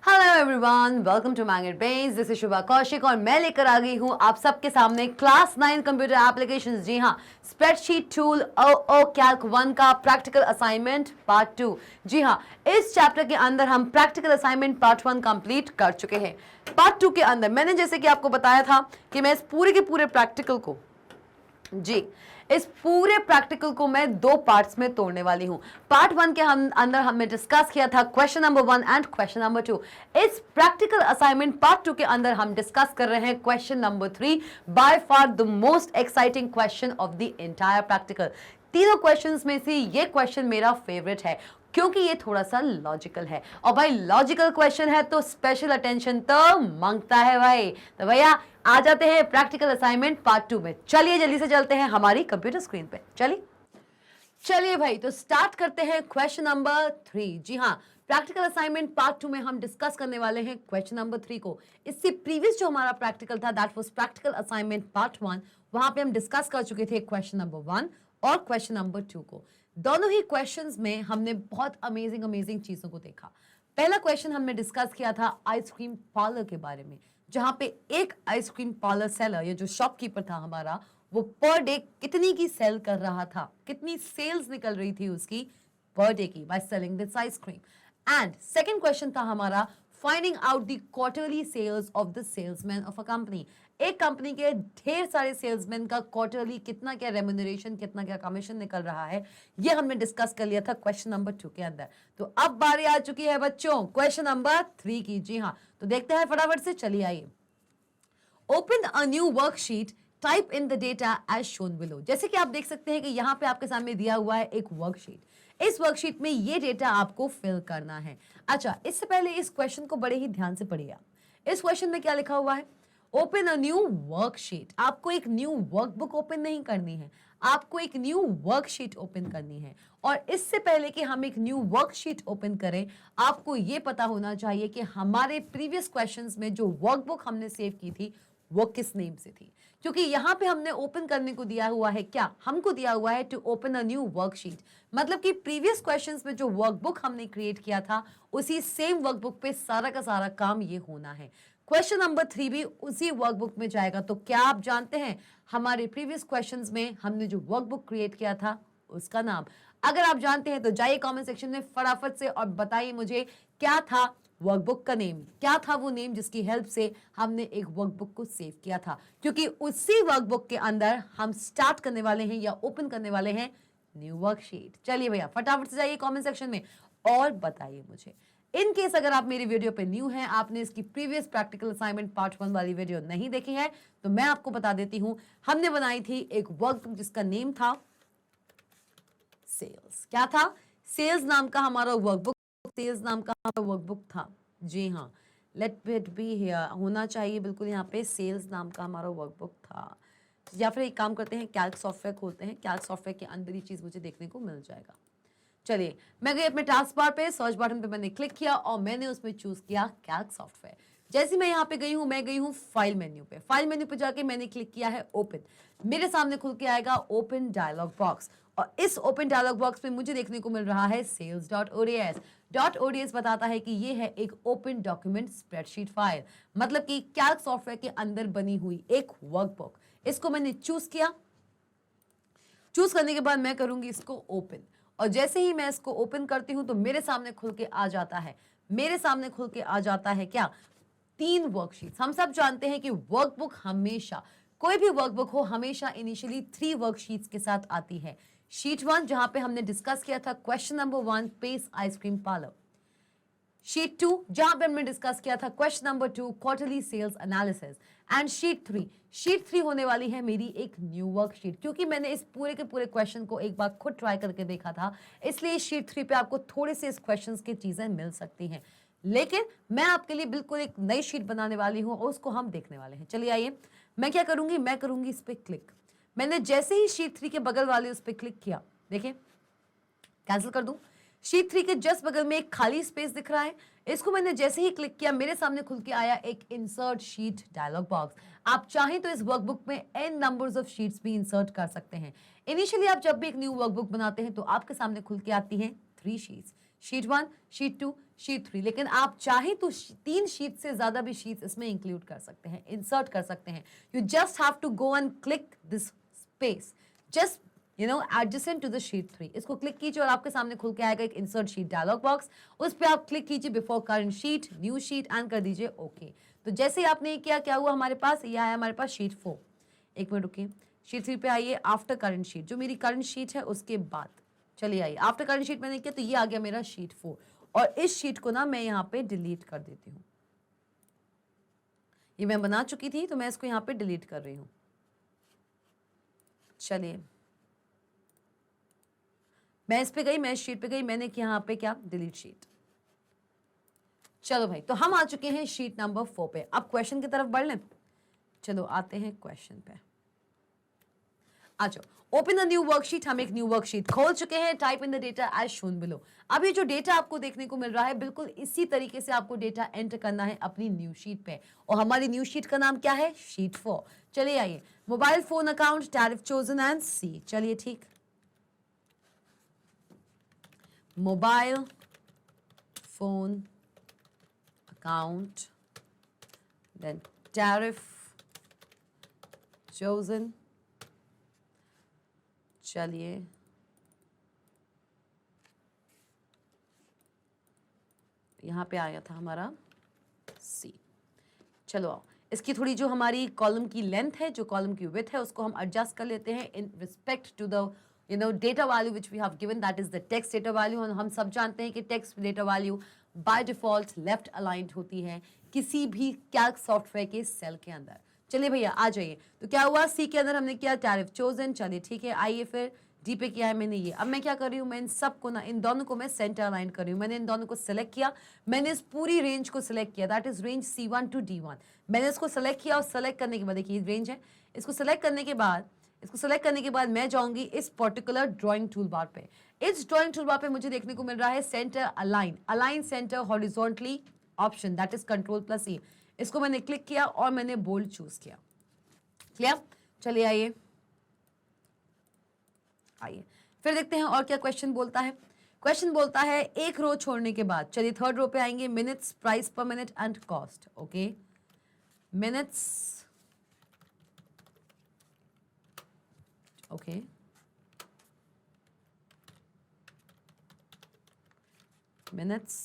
Hello everyone, welcome to Magnet Brains. This is Shubha Kaushik और मैं लेकर आ गई हूँ आप सबके सामने क्लास 9 कंप्यूटर एप्लीकेशंस, जी हाँ, स्प्रेडशीट टूल ओ कैल्क 1 का प्रैक्टिकल असाइनमेंट पार्ट 2। जी हाँ, इस चैप्टर के अंदर हम प्रैक्टिकल असाइनमेंट पार्ट 1 कंप्लीट कर चुके हैं। पार्ट 2 के अंदर मैंने जैसे कि आपको बताया था कि मैं इस पूरे के पूरे प्रैक्टिकल को इस पूरे प्रैक्टिकल को मैं दो पार्ट्स में तोड़ने वाली हूं। पार्ट 1 के अंदर हमने डिस्कस किया था question number 1 and question number 2। इस प्रैक्टिकल असाइनमेंट पार्ट 2 के अंदर हम डिस्कस कर रहे हैं question number 3, by far the most exciting question of the entire practical. तीनों क्वेश्चंस में से ये क्वेश्चन मेरा फेवरेट है क्योंकि ये थोड़ा सा लॉजिकल है, और भाई लॉजिकल क्वेश्चन है तो स्पेशल अटेंशन तो मांगता है भाई। तो भैया आ जाते हैं प्रैक्टिकल असाइनमेंट पार्ट 2 में। चलिए जल्दी से चलते हैं हमारी कंप्यूटर स्क्रीन पे। चलिए भाई, तो स्टार्ट करते हैं क्वेश्चन नंबर 3। जी हाँ, प्रैक्टिकल असाइनमेंट पार्ट 2 में हम डिस्कस करने वाले हैं क्वेश्चन नंबर 3 को। इससे प्रीवियस जो हमारा प्रैक्टिकल था that was practical assignment part 1, वहां पे हम डिस्कस कर चुके थे क्वेश्चन नंबर 1 और क्वेश्चन नंबर 2 को। दोनों ही क्वेश्चंस में हमने बहुत अमेजिंग चीजों को देखा। पहला क्वेश्चन हमने डिस्कस किया था आइसक्रीम पार्लर के बारे में, जहां पे एक आइसक्रीम पार्लर सेलर या जो शॉपकीपर था हमारा, वो पर डे कितनी की सेल कर रहा था, कितनी सेल्स निकल रही थी उसकी पर डे की by selling this ice cream. And second question था हमारा finding out the quarterly sales of the salesman of a company. एक कंपनी के ढेर सारे सेल्समैन का क्वार्टरली कितना क्या रेम्यूनरेशन, कितना क्या कमीशन निकल रहा है, ये हमने डिस्कस कर लिया था क्वेश्चन नंबर 2 के अंदर। तो अब बारी आ चुकी है बच्चों क्वेश्चन नंबर 3 की। जी हाँ, तो देखते हैं फटाफट से, चलिए आइए। Open a new worksheet, type in the data as shown below. जैसे कि आप देख सकते हैं कि यहाँ पे आपके सामने दिया हुआ है एक वर्कशीट। इस वर्कशीट में ये डेटा आपको फिल करना है। अच्छा, इससे पहले इस क्वेश्चन को बड़े ही ध्यान से पढ़िए। इस क्वेश्चन में क्या लिखा हुआ है? Open a new worksheet. आपको एक न्यू वर्कबुक ओपन नहीं करनी है, आपको एक न्यू वर्कशीट ओपन करनी है। और इससे पहले कि हम एक न्यू वर्कशीट ओपन करें, आपको यह पता होना चाहिए कि हमारे प्रीवियस क्वेश्चंस में जो वर्कबुक हमने सेव की थी वो किस नेम से थी। क्योंकि यहां पे हमने ओपन करने को दिया हुआ है, क्या हमको दिया हुआ है to open a new worksheet. मतलब कि प्रीवियस क्वेश्चंस में जो वर्कबुक हमने क्रिएट किया था उसी सेम वर्कबुक पे सारा का सारा काम ये होना है। क्वेश्चन नंबर 3 भी उसी वर्कबुक में जाएगा। तो क्या आप जानते हैं हमारे प्रीवियस क्वेश्चंस में हमने जो वर्कबुक क्रिएट किया था उसका नाम? अगर आप जानते हैं तो जाइए कमेंट सेक्शन में फटाफट से और बताइए मुझे क्या था वर्कबुक का नेम, क्या था वो नेम जिसकी हेल्प से हमने एक वर्कबुक को सेव किया था। क्योंकि उसी वर्कबुक के अंदर हम स्टार्ट करने वाले हैं या ओपन करने वाले हैं न्यू वर्कशीट। चलिए भैया फटाफट से जाइए कमेंट सेक्शन में और बताइए मुझे। इन केस अगर आप मेरी वीडियो पे न्यू हैं, आपने इसकी प्रीवियस प्रैक्टिकल असाइनमेंट पार्ट 1 वाली वीडियो नहीं देखी है, तो मैं आपको बता देती हूं, हमने बनाई थी एक वर्कबुक जिसका नेम था सेल्स। क्या था? सेल्स नाम का हमारा वर्कबुक, सेल्स नाम का हमारा वर्कबुक था। जी हाँ, लेट इट बी हियर, होना चाहिए बिल्कुल यहाँ पे सेल्स नाम का हमारा वर्कबुक था। या फिर एक काम करते हैं, कैल्क सॉफ्टवेयर खोलते हैं, कैल्क सॉफ्टवेयर के अंदर ये चीज मुझे देखने को मिल जाएगा। चलिए, मैं गई अपने टास्क बार पे, सर्च बटन पे मैंने क्लिक किया और मैंने उसमें चूज किया कैल्क सॉफ्टवेयर। जैसे मैं यहाँ पे गई हूँ, मैं गई हूँ फाइल मेन्यू पे। फाइल मेन्यू पे जाके मैंने क्लिक किया है ओपन। मेरे सामने खुल के आएगा ओपन डायलॉग बॉक्स, और इस ओपन डायलॉग बॉक्स में मुझे देखने को मिल रहा है sales.ods। .ods बताता है कि ये है एक ओपन डॉक्यूमेंट स्प्रेडशीट फाइल, मतलब कि कैल्क सॉफ्टवेयर के अंदर बनी हुई एक वर्कबुक। इसको मैंने चूज किया। चूज करने के बाद मैं करूंगी इसको ओपन, और जैसे ही मैं इसको ओपन करती हूं तो मेरे सामने खुल के आ जाता है, मेरे सामने खुल के आ जाता है क्या? 3 वर्कशीट्स। हम सब जानते हैं कि वर्कबुक हमेशा, कोई भी वर्कबुक हो, हमेशा इनिशियली 3 वर्कशीट्स के साथ आती है। शीट 1 जहां पे हमने डिस्कस किया था question number 1 pace ice cream parlour. Sheet 2 जहां पे हमने डिस्कस किया था question number 2 quarterly sales analysis. And sheet 3 होने वाली है मेरी एक न्यू वर्कशीट। क्योंकि मैंने इस पूरे के पूरे क्वेश्चन को एक बार खुद ट्राई करके देखा था, इसलिए शीट 3 पे आपको थोड़े से इस क्वेश्चन की चीजें मिल सकती हैं। लेकिन मैं आपके लिए बिल्कुल एक नई शीट बनाने वाली हूं और उसको हम देखने वाले हैं। चलिए आइए, मैं क्या करूंगी, मैं करूंगी इस पर क्लिक। मैंने जैसे ही शीट 3 के बगल वाले उस पर क्लिक किया, देखिए कैंसिल कर दूं, शीट 3 के जस्ट बगल में एक खाली स्पेस दिख रहा है, इसको मैंने जैसे ही क्लिक किया मेरे सामने खुल के आया एक इंसर्ट शीट डायलॉग बॉक्स। आप चाहें तो इस वर्कबुक में n नंबर्स ऑफ शीट्स भी इंसर्ट कर सकते हैं। इनिशियली आप जब भी एक न्यू वर्कबुक बनाते हैं तो आपके सामने खुल के आती हैं 3 शीट्स, शीट 1, शीट 2, शीट 3, लेकिन आप चाहे तो 3 शीट से ज्यादा भी शीट्स इसमें इंक्लूड कर सकते हैं, इंसर्ट कर सकते हैं. You just have to go and click this space just adjacent to the sheet 3. इसको क्लिक कीजिए और आपके सामने खुल के आएगा एक इंसर्ट शीट डायलॉग बॉक्स. उस पर आप क्लिक कीजिए before current sheet, new sheet and कर दीजिए ओके. तो जैसे ही आपने किया, क्या हुआ हमारे पास, ये आया हमारे पास शीट 4. एक मिनट रुकिए, शीट 3 पे आइए. आफ्टर करंट शीट, जो मेरी करंट शीट है उसके बाद, चलिए आइए आफ्टर करंट शीट मैंने किया तो ये आ गया मेरा शीट 4. और इस शीट को ना मैं यहाँ पे डिलीट कर देती हूँ. ये मैं बना चुकी थी तो मैं इसको यहाँ पे डिलीट कर रही हूँ. चलिए मैं इस पे गई, मैं इस शीट पे गई, मैंने किया यहाँ पे क्या, डिलीट शीट. चलो भाई, तो हम आ चुके हैं शीट नंबर 4 पे. अब क्वेश्चन की तरफ बढ़ लें. चलो आते हैं क्वेश्चन पे. आ जाओ, ओपन द न्यू वर्कशीट. हम एक न्यू वर्कशीट खोल चुके हैं. Type in the data as shown below. अब ये जो डेटा आपको देखने को मिल रहा है, बिल्कुल इसी तरीके से आपको डेटा एंटर करना है अपनी न्यू शीट पे. और हमारी न्यू शीट का नाम क्या है, शीट 4. चलिए आइए, mobile phone account, tariff chosen and C. चलिए ठीक, mobile phone account, then tariff chosen. चलिए यहाँ पे आया था हमारा सी. चलो आओ, इसकी थोड़ी जो हमारी कॉलम की लेंथ है, जो कॉलम की विड्थ है, उसको हम एडजस्ट कर लेते हैं in respect to the data value which we have given, that is the text data value. और हम सब जानते हैं कि text data value by default left aligned होती है किसी भी कैल्क सॉफ्टवेयर के सेल के अंदर. चलिए भैया आ जाइए. तो क्या हुआ, सी के अंदर हमने किया टैरिफ चोजन. चलिए ठीक है, आइए फिर डी पे किया है मैंने ये. अब मैं क्या कर रही हूँ, मैं इन सबको ना, इन दोनों को मैं सेंटर अलाइन कर रही हूँ. मैंने इन दोनों को सिलेक्ट किया, मैंने इस पूरी रेंज को सिलेक्ट किया, that is range C1 to D1. मैंने इसको सिलेक्ट किया और सेलेक्ट करने के बाद देखिए रेंज है. इसको सेलेक्ट करने के बाद मैं जाऊंगी इस पर्टिकुलर ड्राइंग टूल बार पे. इस ड्राइंग टूल बार पे मुझे देखने को मिल रहा है centre align, align centre horizontally option, that is Ctrl+E. इसको मैंने क्लिक किया और मैंने बोल्ड चूज किया. क्लियर. चलिए आइए फिर देखते हैं और क्या क्वेश्चन बोलता है. क्वेश्चन बोलता है एक रो छोड़ने के बाद, चलिए थर्ड रो पे आएंगे, minutes, price per minute and cost. Okay, minutes, okay, minutes,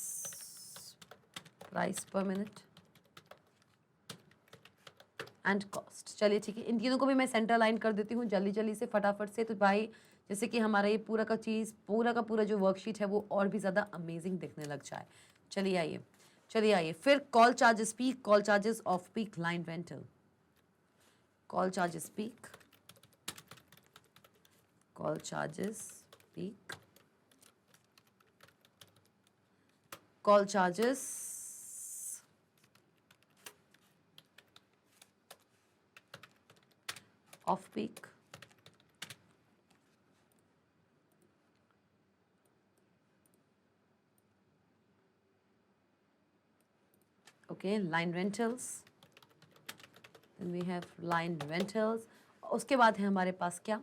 price per minute and cost. चलिए ठीक है, इन तीनों को भी मैं सेंटर लाइन कर देती हूँ जल्दी जल्दी से फटाफट से. तो भाई जैसे कि हमारा ये पूरा का पूरा जो वर्कशीट है वो और भी ज़्यादा अमेजिंग दिखने लग जाए. चलिए आइए फिर call charges peak, call charges off peak, line rental, call charges peak, call charges peak, call charges off peak, okay, line rentals, then we have line rentals. उसके बाद है हमारे पास क्या,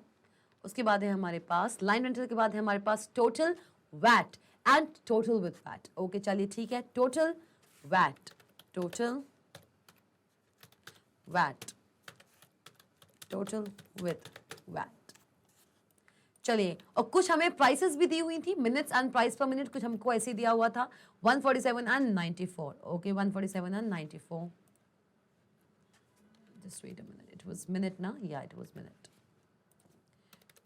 उसके बाद है हमारे पास लाइन रेंटल के बाद है हमारे पास total VAT and total with VAT. Okay चलिए ठीक है, total VAT, total VAT, total with VAT. चलिए, और कुछ हमें प्राइसेस भी दी हुई थी, minutes and price per minute कुछ हमको ऐसे दिया हुआ था 147 and 94. Okay 147 and 94. Just wait a minute, it was minute ना, yeah it was minute.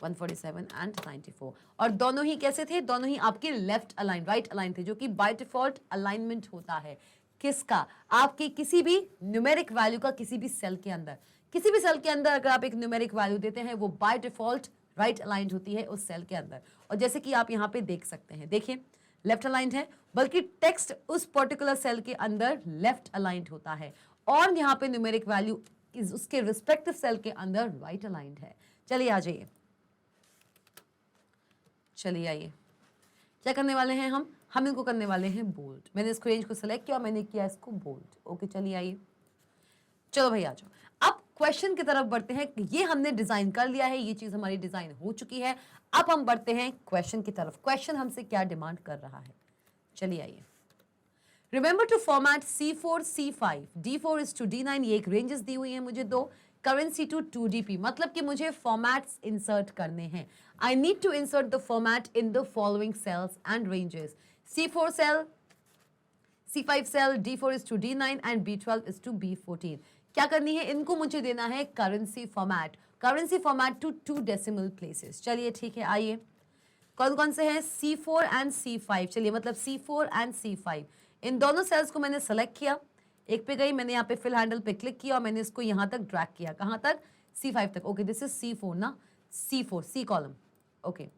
147 and 94. और दोनों ही कैसे थे, दोनों ही आपके लेफ्ट अलाइन, राइट अलाइन थे, जो कि बाय डिफॉल्ट अलाइनमेंट होता है किसका, आपकी किसी भी न्यूमेरिक वैल्यू का किसी भी सेल के अंदर. किसी भी सेल के अंदर अगर आप एक न्यूमेरिक वैल्यू देते हैं वो बाय डिफॉल्ट राइट अलाइंड होती है उस सेल के अंदर. और जैसे कि आप यहाँ पे देख सकते हैं, देखिए लेफ्ट अलाइंड है, बल्कि टेक्स्ट उस पर्टिकुलर सेल के अंदर लेफ्ट अलाइंड होता है, और यहाँ पे न्यूमेरिक वैल्यू उसके रिस्पेक्टिव सेल के अंदर राइट अलाइंड है. चलिए आ जाइए, चलिए आइए, क्या करने वाले हैं हम इनको करने वाले हैं बोल्ड. मैंने इसको रेंज को सिलेक्ट किया, मैंने किया इसको बोल्ड. ओके चलिए आइए, चलो भाई आ जाओ. अब क्वेश्चन की तरफ बढ़ते हैं. ये हमने डिजाइन कर लिया है, ये चीज हमारी डिजाइन हो चुकी है. अब हम बढ़ते हैं क्वेश्चन की तरफ. क्वेश्चन हमसे क्या डिमांड कर रहा है, चलिए आइए. Remember to format C4 C5 D4 is to D9, ये एक रेंजेस दी हुई है मुझे दो, करेंसी टू 2DP, मतलब कि मुझे फॉर्मेट्स इंसर्ट करने हैं. I need to insert the format in the following cells and ranges. C4 cell, C5 cell, D4 is to D9 and B12 is to B14. क्या करनी है, इनको मुझे देना है currency format to 2 decimal places. चलिए ठीक है, आइए कौन कौन से हैं, C4 एंड C5. चलिए मतलब C4 एंड C5, इन दोनों सेल्स को मैंने सेलेक्ट किया, एक पे गई, मैंने यहाँ पे फिल हैंडल पे क्लिक किया और मैंने इसको यहाँ तक ड्रैग किया. कहाँ तक, C5 तक. ओके, दिस इज C4 ना, C4 C column. Okay,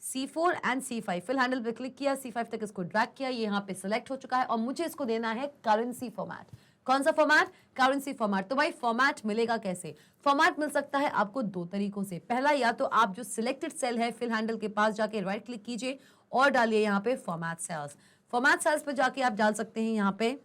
C4 and C5, fill handle पे क्लिक किया, C5 तक इसको ड्रैग किया, ये यहाँ पे सिलेक्ट हो चुका है और मुझे इसको देना है करेंसी फॉर्मेट. कौन सा फॉर्मेट, करेंसी फॉर्मेट. तो भाई फॉर्मेट मिलेगा कैसे, फॉर्मेट मिल सकता है आपको दो तरीकों से. पहला, या तो आप जो सिलेक्टेड सेल है फिल हैंडल के पास जाके राइट क्लिक कीजिए और डालिए यहाँ पे फॉर्मेट सेल्स. फॉर्मेट सेल्स पे जाके आप डाल सकते हैं यहाँ पे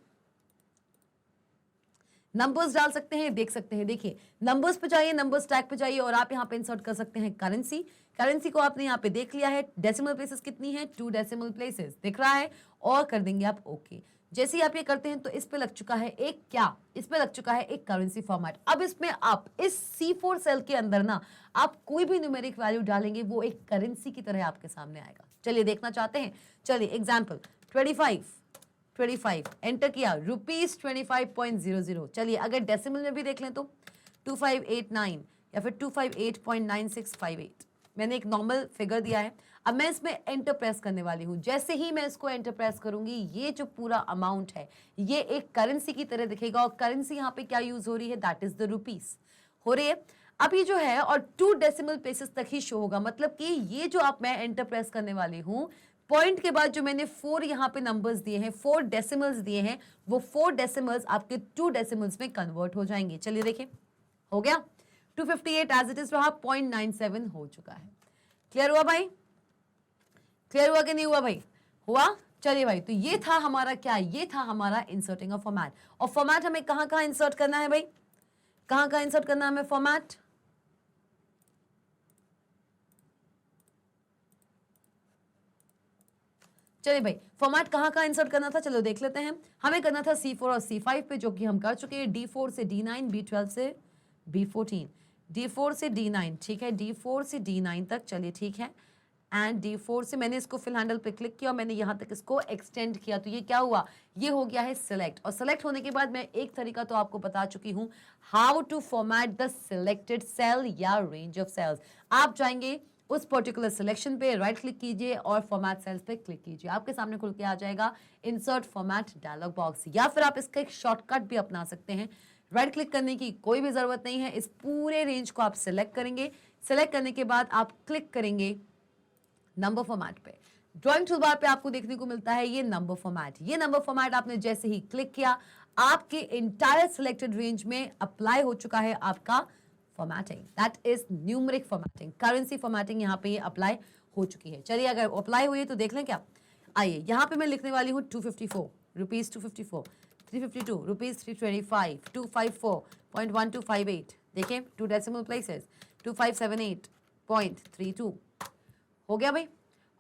नंबर्स डाल सकते हैं, देख सकते हैं, देखिए नंबर्स पे जाइए, नंबर्स टैग पे जाइए और आप यहाँ पे इंसर्ट कर सकते हैं करेंसी को आपने यहाँ पे देख लिया है. डेसिमल प्लेसेस कितनी है, 2 डेसिमल प्लेसेस दिख रहा है और कर देंगे आप ओके. जैसे ही आप ये करते हैं तो इस पे लग चुका है एक क्या, इस पे लग चुका है एक करेंसी फॉर्मेट. अब इसमें आप इस C4 सेल के अंदर ना आप कोई भी न्यूमेरिक वैल्यू डालेंगे वो एक करेंसी की तरह आपके सामने आएगा. चलिए देखना चाहते हैं, चलिए एग्जाम्पल 25 एंटर किया, ₹25.00. चलिए अगर डेसिमल में भी देख लें तो 2589 या फिर 258.9658. मैंने एक नॉर्मल फिगर दिया है. अब मैं इसमें एंटर प्रेस करने वाली हूं. जैसे ही मैं इसको एंटर प्रेस करूंगी ये जो पूरा अमाउंट है ये एक करेंसी की तरह दिखेगा और करेंसी यहाँ पे क्या यूज हो रही है, दैट इज द रुपीस हो रही है. अब ये जो है और 2 डेसिमल प्लेसेस तक ही शो होगा, मतलब कि ये जो आप मैं एंटर प्रेस करने वाली हूं, पॉइंट के बाद जो मैंने 4 यहाँ पे नंबर्स दिए हैं, 4 डेसिमल्स दिए हैं, वो 4 डेसिमल्स आपके 2 डेसिमल्स में कन्वर्ट हो जाएंगे. चलिए देखें, हो गया 258 एज इट इज रहा, 0.97 हो चुका है. क्लियर हुआ भाई, क्लियर हुआ कि नहीं हुआ भाई, हुआ. चलिए भाई, तो ये था हमारा क्या, ये था हमारा इंसर्टिंग अ फॉर्मेट. और फॉर्मेट हमें कहाँ कहाँ इंसर्ट करना है भाई, कहाँ कहाँ इंसर्ट करना है हमें फॉर्मेट, चलिए भाई फॉर्मेट कहाँ कहाँ इंसर्ट करना था, चलो देख लेते हैं. हमें करना था C4 और C5 पे, जो कि हम कर चुके हैं. D4 से D9, B12 से B14, D4 से D9, ठीक है, D4 से D9 तक. चलिए ठीक है, एंड D4 से मैंने इसको फिल हैंडल पे क्लिक किया और मैंने यहाँ तक इसको एक्सटेंड किया. तो ये क्या हुआ, ये हो गया है सिलेक्ट. और सिलेक्ट होने के बाद मैं एक तरीका तो आपको बता चुकी हूँ, how to format the selected cell या रेंज ऑफ सेल्स. आप जाएंगे उस पर्टिकुलर सिलेक्शन पे, राइट क्लिक कीजिए और फॉर्मेट सेल्स पे क्लिक कीजिए, आपके सामने खुल के आ जाएगा इंसर्ट फॉर्मेट डायलॉग बॉक्स. या फिर आप इसका एक शॉर्टकट भी अपना सकते हैं, राइट क्लिक करने की कोई भी जरूरत नहीं है. इस पूरे रेंज को आप सिलेक्ट करेंगे, सिलेक्ट करने के बाद आप क्लिक करेंगे नंबर फॉर्मेट पे. ड्राइंग टूलबार पे आपको देखने को मिलता है ये नंबर फॉर्मेट. ये नंबर फॉर्मेट आपने जैसे ही क्लिक किया, आपके इंटायर सिलेक्टेड रेंज में अप्लाई हो चुका है आपका formatting, that is numeric formatting. Currency formatting यहाँ पे ये अप्लाई हो चुकी है. चलिए अगर अप्लाई हुई है तो देख लें क्या. आइए यहाँ पे मैं लिखने वाली हूँ 254 रुपीज, 254, 352 रुपीज, 325, 254.1258. देखें 2 डेसिमल प्लेसेस, 2578.32. हो गया भाई,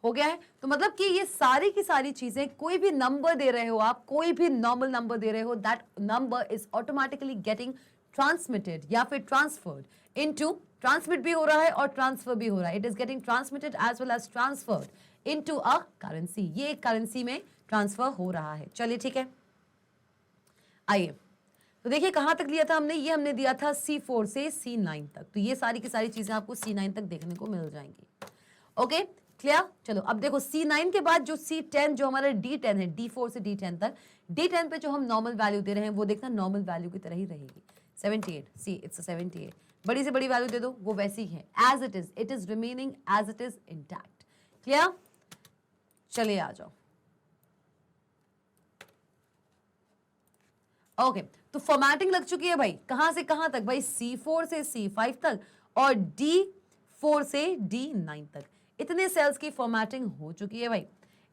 हो गया है. तो मतलब कि ये सारी की सारी चीजें, कोई भी नंबर दे रहे हो आप, कोई भी नॉर्मल नंबर दे रहे हो, that number is automatically getting transmitted या फिर ट्रांसफर्ड इनटू, ट्रांसमिट भी हो रहा है और ट्रांसफर भी हो रहा है. It is getting transmitted as well as transferred into a currency. ये एक करेंसी में ट्रांसफर हो रहा है. चलिए ठीक है, आइए तो देखिए कहां तक लिया था हमने, ये हमने दिया था C4 से C9 तक. तो ये सारी की सारी चीजें आपको C9 तक देखने को मिल जाएंगी. Okay clear. चलो अब देखो C9 के बाद जो C10, जो हमारा D10 है, D4 से D10 तक, D10 पे जो हम नॉर्मल वैल्यू दे रहे हैं वो देखना नॉर्मल वैल्यू की तरह ही रहेगी. 78, सी इट्स 78. बड़ी से बड़ी वैल्यू दे दो, वो वैसी ही है as it is remaining as it is intact. Clear. चलिए आ जाओ. ओके तो फॉर्मेटिंग लग चुकी है भाई, कहां से कहां तक भाई, C4 से C5 तक और D4 से D9 तक. इतने सेल्स की फॉर्मेटिंग हो चुकी है भाई,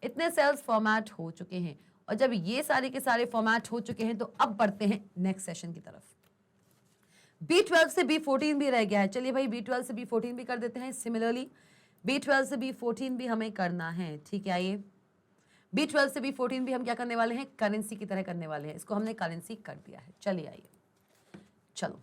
इतने सेल्स फॉर्मेट हो चुके हैं. और जब ये सारे के सारे फॉर्मेट हो चुके हैं तो अब बढ़ते हैं नेक्स्ट सेशन की तरफ. B12 से B14 भी रह गया है. चलिए भाई B12 से B14 भी कर देते हैं. सिमिलरली B12 से B14 भी हमें करना है. ठीक है, आइए B12 से B14 भी हम क्या करने वाले हैं, करेंसी की तरह करने वाले हैं। इसको हमने करेंसी कर दिया है। चलिए आइए, चलो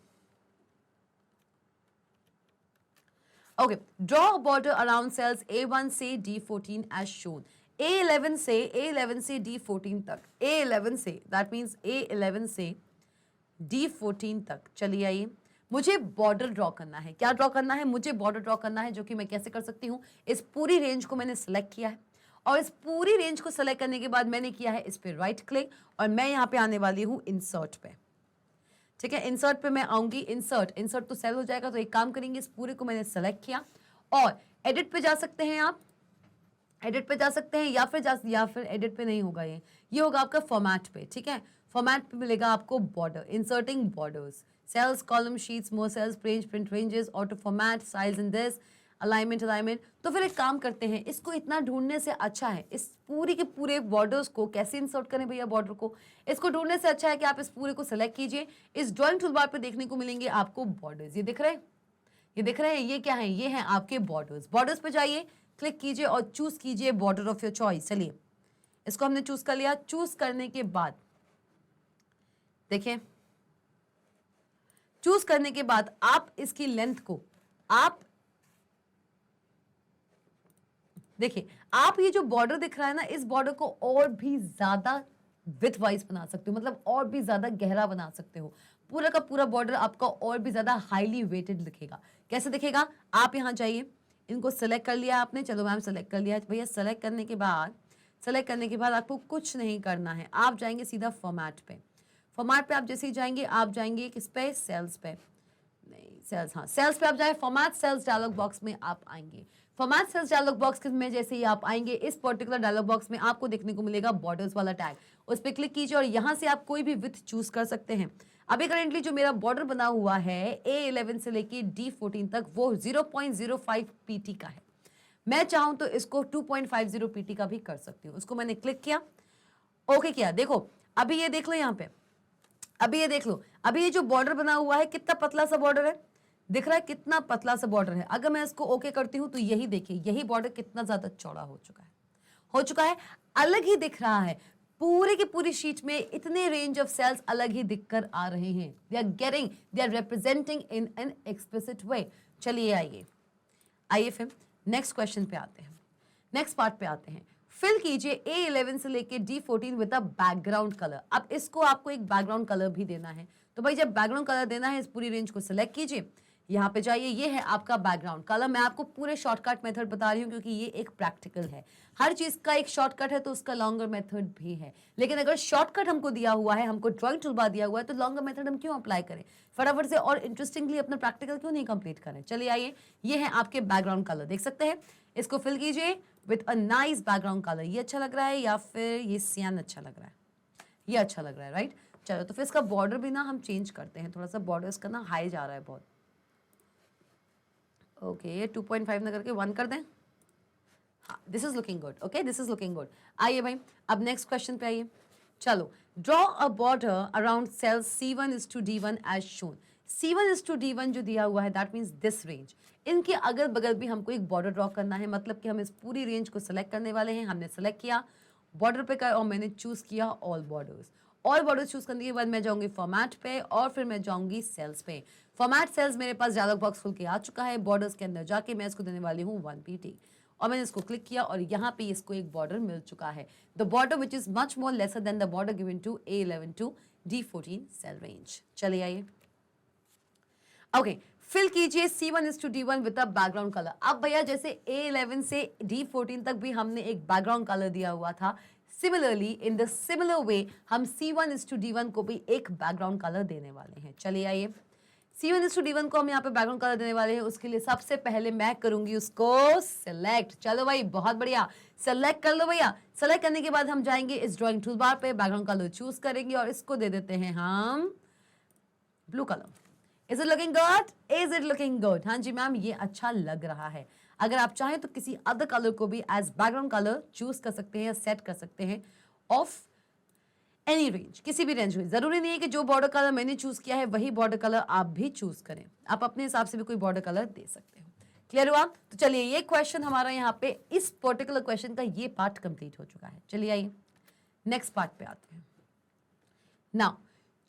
okay, draw a border around cells A1 से D14 एज शोन। A11 से D14 तक, A11 से, दैट मीन्स A11 से D14 तक। चलिए आइए, मुझे बॉर्डर ड्रॉ करना है। क्या ड्रॉ करना है, मुझे बॉर्डर ड्रॉ करना है, जो कि मैं कैसे कर सकती हूँ, इस पूरी रेंज को मैंने सेलेक्ट किया है और इस पूरी रेंज को सेलेक्ट करने के बाद मैंने किया है इस पे राइट क्लिक और मैं यहाँ पे आने वाली हूँ इंसर्ट पे। ठीक है, इंसर्ट पे मैं आऊंगी। इंसर्ट तो सेल हो जाएगा, तो एक काम करेंगे, इस पूरे को मैंने सेलेक्ट किया और एडिट पे जा सकते हैं आप, एडिट पे जा सकते हैं या फिर एडिट पे नहीं होगा, ये होगा आपका फॉर्मेट पे। ठीक है, फॉर्मेट पे मिलेगा आपको border, inserting borders, cells, column, sheets, more cells, range, print ranges, auto format, size in this, alignment. तो फिर एक काम करते हैं, इसको इतना ढूंढने से अच्छा है, इस पूरी के पूरे बॉर्डर्स को कैसे इंसर्ट करें भैया बॉर्डर को, इसको ढूंढने से अच्छा है कि आप इस पूरे को सेलेक्ट कीजिए। इस ड्राइंग टूल बार पे देखने को मिलेंगे आपको बॉर्डर्स, ये दिख रहे हैं, ये दिख रहे हैं, ये क्या है, ये हैं आपके बॉर्डर्स। बॉर्डर्स पे जाइए, क्लिक कीजिए और चूज कीजिए बॉर्डर ऑफ योर चॉइस। चलिए, इसको हमने चूज कर लिया। चूज करने के बाद देखिए, चूज करने के बाद आप इसकी लेंथ को, आप देखिए, आप ये जो बॉर्डर दिख रहा है ना, इस बॉर्डर को और भी ज्यादा विथ वाइज बना सकते हो, मतलब और भी ज्यादा गहरा बना सकते हो। पूरा का पूरा बॉर्डर आपका और भी ज्यादा हाईली वेटेड दिखेगा। कैसे दिखेगा, आप यहां जाइए, इनको सेलेक्ट कर लिया आपने, चलो मैम सेलेक्ट कर लिया भैया। सेलेक्ट करने के बाद आपको कुछ नहीं करना है, आप जाएंगे सीधा फॉर्मेट पे। फॉर्मेट पे आप जैसे ही जाएंगे, आप जाएंगे किस पे, सेल्स पे, नहीं सेल्स, हाँ सेल्स पे आप जाए, फॉर्मेट सेल्स डायलॉग बॉक्स में आप आएंगे। फॉर्मेट सेल्स डायलॉग बॉक्स में जैसे ही आप आएंगे, इस पर्टिकुलर डायलॉग बॉक्स में आपको देखने को मिलेगा बॉर्डर्स वाला टैग, उस पर क्लिक कीजिए और यहां से आप कोई भी विथ चूज कर सकते हैं। अभी करेंटली जो मेरा बॉर्डर बना हुआ है A11 से लेके D14 तक, वो 0.05 PT का है। मैं चाहूं तो इसको 2.50 PT का भी कर सकती हूँ। उसको मैंने क्लिक किया, ओके किया। देखो अभी ये देख लो यहाँ पे, अभी ये देख लो, अभी ये जो बॉर्डर बना हुआ है कितना पतला सा बॉर्डर है, दिख रहा है कितना पतला सा बॉर्डर है। अगर मैं इसको ओके करती हूं तो यही देखिए, यही बॉर्डर कितना ज्यादा चौड़ा हो चुका है, अलग ही दिख रहा है। पूरे की पूरी शीट में इतने रेंज ऑफ सेल्स अलग ही दिखकर आ रहे हैं। They are representing in an explicit way. चलिए आइए फिर नेक्स्ट क्वेश्चन पे आते हैं, नेक्स्ट पार्ट पे आते हैं। फिल कीजिए A11 से लेके D14 with a background colour. अब इसको आपको एक बैकग्राउंड कलर भी देना है, तो भाई जब बैकग्राउंड कलर देना है, इस पूरी रेंज को सिलेक्ट कीजिए, यहाँ पे जाइए, ये है आपका बैकग्राउंड कलर। मैं आपको पूरे शॉर्टकट मेथड बता रही हूँ क्योंकि ये एक प्रैक्टिकल है। हर चीज का एक शॉर्टकट है तो उसका लॉन्गर मेथड भी है, लेकिन अगर शॉर्टकट हमको दिया हुआ है, हमको ड्राइंग टूलबार दिया हुआ है, तो लॉन्गर मेथड हम क्यों अप्लाई करें, फटाफट से और इंटरेस्टिंगली अपना प्रैक्टिकल क्यों नहीं कंप्लीट करें। चलिए आइए, ये है आपके बैकग्राउंड कलर, देख सकते हैं। इसको फिल कीजिए with a nice background colour. ये अच्छा लग रहा है या फिर ये सियान अच्छा लग रहा है, ये अच्छा लग रहा है, राइट। चलो तो फिर इसका बॉर्डर भी ना हम चेंज करते हैं, थोड़ा सा बॉर्डर इसका ना हाई जा रहा है बहुत। ओके 2.5 ना करके 1 कर दें, हाँ this is looking good. Okay this is looking good. आइए भाई, अब नेक्स्ट क्वेश्चन पे आइए। चलो, draw a border around cell C1:D1 as shown. C1:D1 जो दिया हुआ है, दैट मीन्स दिस रेंज, इनके अगल बगल भी हमको एक बॉर्डर ड्रॉ करना है। मतलब कि हम इस पूरी रेंज को सिलेक्ट करने वाले हैं। हमने सेलेक्ट किया, बॉर्डर पे का और मैंने चूज किया all borders. All borders choose करने के बाद मैं जाऊंगी फॉर्मेट पे और फिर मैं जाऊंगी सेल्स पे। फॉर्मेट सेल्स मेरे पास डायलॉग बॉक्स खुल के आ चुका है। बॉर्डर्स के अंदर जाके मैं इसको देने वाली हूँ 1 PT और मैंने इसको क्लिक किया और यहाँ पे इसको एक बॉर्डर मिल चुका है, the border which is much more lesser than the border given to A11 to D14 cell range. चलिए आइए, ओके फिल कीजिए C1:D1 with a background colour. अब भैया जैसे A11 से D14 तक भी हमने एक बैकग्राउंड कलर दिया हुआ था, similarly in the similar way हम C1:D1 को भी एक बैकग्राउंड कलर देने वाले हैं। चलिए आइए, C1:D1 को हम यहाँ पे बैकग्राउंड कलर देने वाले हैं। उसके लिए सबसे पहले मैं करूंगी उसको सिलेक्ट। चलो भाई बहुत बढ़िया, सेलेक्ट कर लो भैया। सेलेक्ट करने के बाद हम जाएंगे इस ड्राइंग टूल बार पे, बैकग्राउंड कलर चूज करेंगे और इसको दे देते हैं हम blue colour. Is it looking good, is it looking good? हाँ जी मैम, ये अच्छा लग रहा है। अगर आप चाहें तो किसी अदर कलर को भी एज बैकग्राउंड कलर चूज कर सकते हैं या सेट कर सकते हैं ऑफ एनी रेंज, किसी भी रेंज में। जरूरी नहीं है कि जो बॉर्डर कलर मैंने चूज किया है वही बॉर्डर कलर आप भी चूज करें, आप अपने हिसाब से भी कोई बॉर्डर कलर दे सकते हो। क्लियर हुआ? तो चलिए ये क्वेश्चन हमारा यहाँ पे इस पर्टिकुलर क्वेश्चन का ये पार्ट कंप्लीट हो चुका है। चलिए आइए नेक्स्ट पार्ट पे आते हैं। Now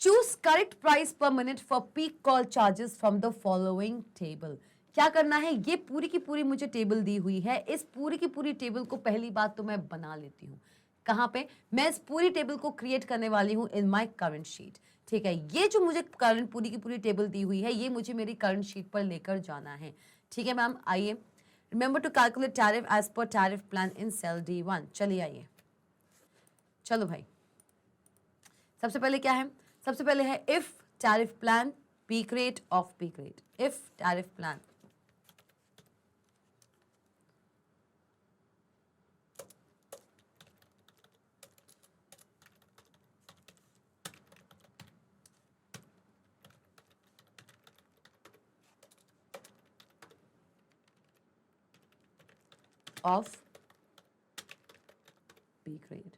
choose correct price per minute for peak call charges from the following table. क्या करना है, ये पूरी की पूरी मुझे टेबल दी हुई है। इस पूरी की पूरी टेबल को पहली बात तो मैं बना लेती हूँ। कहाँ पे? मैं इस पूरी टेबल को क्रिएट करने वाली हूँ इन माय करंट शीट। ठीक है, ये जो मुझे करंट पूरी की पूरी टेबल दी हुई है ये मुझे मेरी करंट शीट पर लेकर जाना है। ठीक है मैम, आइए। Remember to calculate tariff as per tariff plan in cell D1। चलिए आइए, चलो भाई। सबसे पहले क्या है? सबसे पहले है if tariff plan peak rate off peak rate. If tariff plan off peak rate,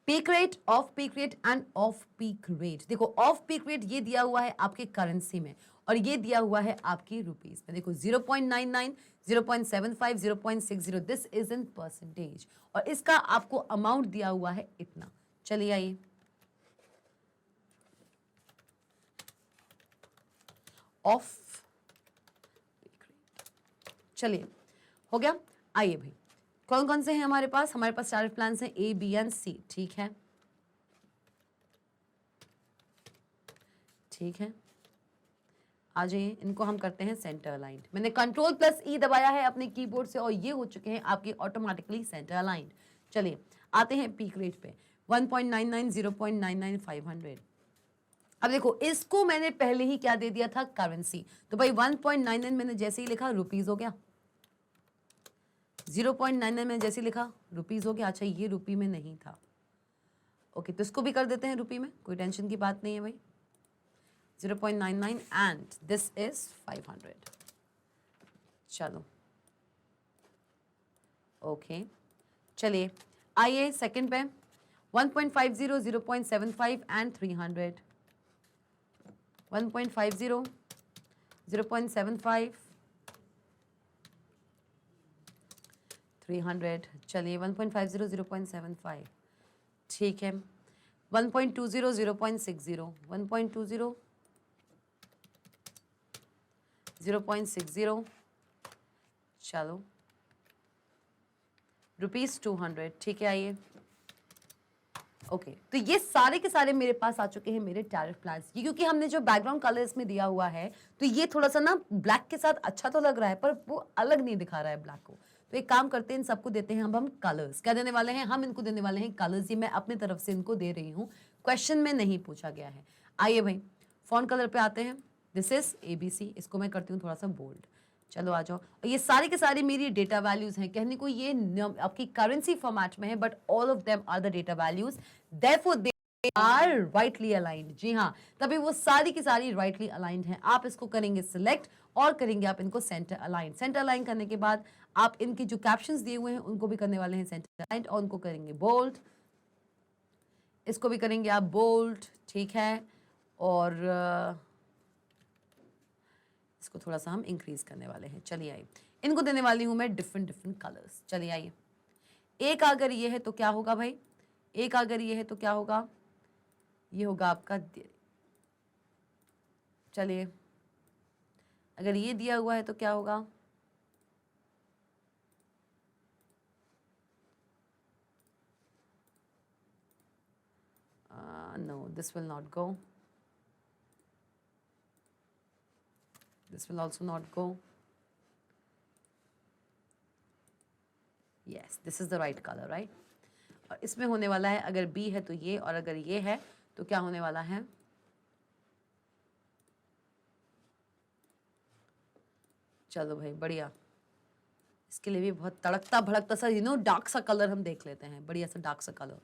peak rate, off peak rate end off peak rate. देखो ऑफ पीक रेट ये दिया हुआ है आपके करेंसी में और ये दिया हुआ है आपकी रुपीस में। देखो 0.99, 0.75, 0.60, दिस इज इन परसेंटेज और इसका आपको अमाउंट दिया हुआ है इतना। चलिए आइए, ऑफ पीक रेट। चलिए हो गया। आइए भाई, कौन कौन से हैं हमारे पास? हमारे पास टैरिफ प्लान्स हैं A, B एंड C। ठीक है, ठीक है, आ जाइए। इनको हम करते हैं सेंटर अलाइंड। मैंने Ctrl+E दबाया है अपने कीबोर्ड से और ये हो चुके हैं आपके ऑटोमेटिकली सेंटर अलाइंड। चलिए आते हैं पीक रेट पे। 1.99, 0.99, 500। अब देखो इसको मैंने पहले ही क्या दे दिया था? करेंसी। तो भाई 1.99 मैंने जैसे ही लिखा रुपीज हो गया, 0.99 में जैसे लिखा रुपीज हो गया। अच्छा ये रुपी में नहीं था, ओके, तो इसको भी कर देते हैं रुपी में, कोई टेंशन की बात नहीं है भाई। 0.99 एंड दिस इज 500। चलो ओके, चलिए आइए सेकंड पे। 1.50, 0.75 एंड 300। 1.50, 0.75, 300। चलिए 1.50, 0.75, ठीक है। 1.20, 0.60, 1.20, 0.60, चलो ₹200। ठीक है, आइए ओके। तो ये सारे के सारे मेरे पास आ चुके हैं मेरे टैरिफ प्लान्स। ये क्योंकि हमने जो बैकग्राउंड कलर इसमें दिया हुआ है तो ये थोड़ा सा ना ब्लैक के साथ अच्छा तो लग रहा है पर वो अलग नहीं दिखा रहा है ब्लैक को। तो एक काम करते हैं, इन सबको देते हैं अब हम कलर्स। क्या देने वाले हैं? हम इनको देने वाले हैं कलर्स। ये मैं अपनी तरफ से इनको दे रही हूँ, क्वेश्चन में नहीं पूछा गया है। आइए भाई फॉन्ट कलर पे आते हैं। This is ABC। इसको मैं करती हूँ थोड़ा सा बोल्ड। चलो आ जाओ। और ये सारी के सारी मेरी डेटा वैल्यूज हैं। कहने को ये आपकी करेंसी फॉर्मेट में है but all of them are the data values, therefore they are rightly aligned. जी हाँ, तभी वो सारी की सारी राइटली अलाइंड हैं। आप इसको करेंगे सिलेक्ट और करेंगे आप इनको सेंटर अलाइन। सेंटर अलाइन करने के बाद आप इनकी जो कैप्शंस दिए हुए हैं उनको भी करने वाले हैं सेंटर अलाइन और उनको करेंगे बोल्ड। इसको भी करेंगे आप बोल्ड, ठीक है। और इसको थोड़ा सा हम इंक्रीज करने वाले हैं। चलिए आइए, इनको देने वाली हूं मैं डिफरेंट डिफरेंट कलर्स। चलिए आइए, एक अगर ये है तो क्या होगा भाई? एक अगर ये है तो क्या होगा? ये होगा आपका, चलिए अगर ये दिया हुआ है तो क्या होगा? No, this will not go. This will also not go. Yes, this is the right color, right? और इसमें होने वाला है, अगर B है तो ये, और अगर ये है तो क्या होने वाला है? चलो भाई बढ़िया, इसके लिए भी बहुत तड़कता भड़कता सा डार्क सा कलर हम देख लेते हैं। बढ़िया सा डार्क सा कलर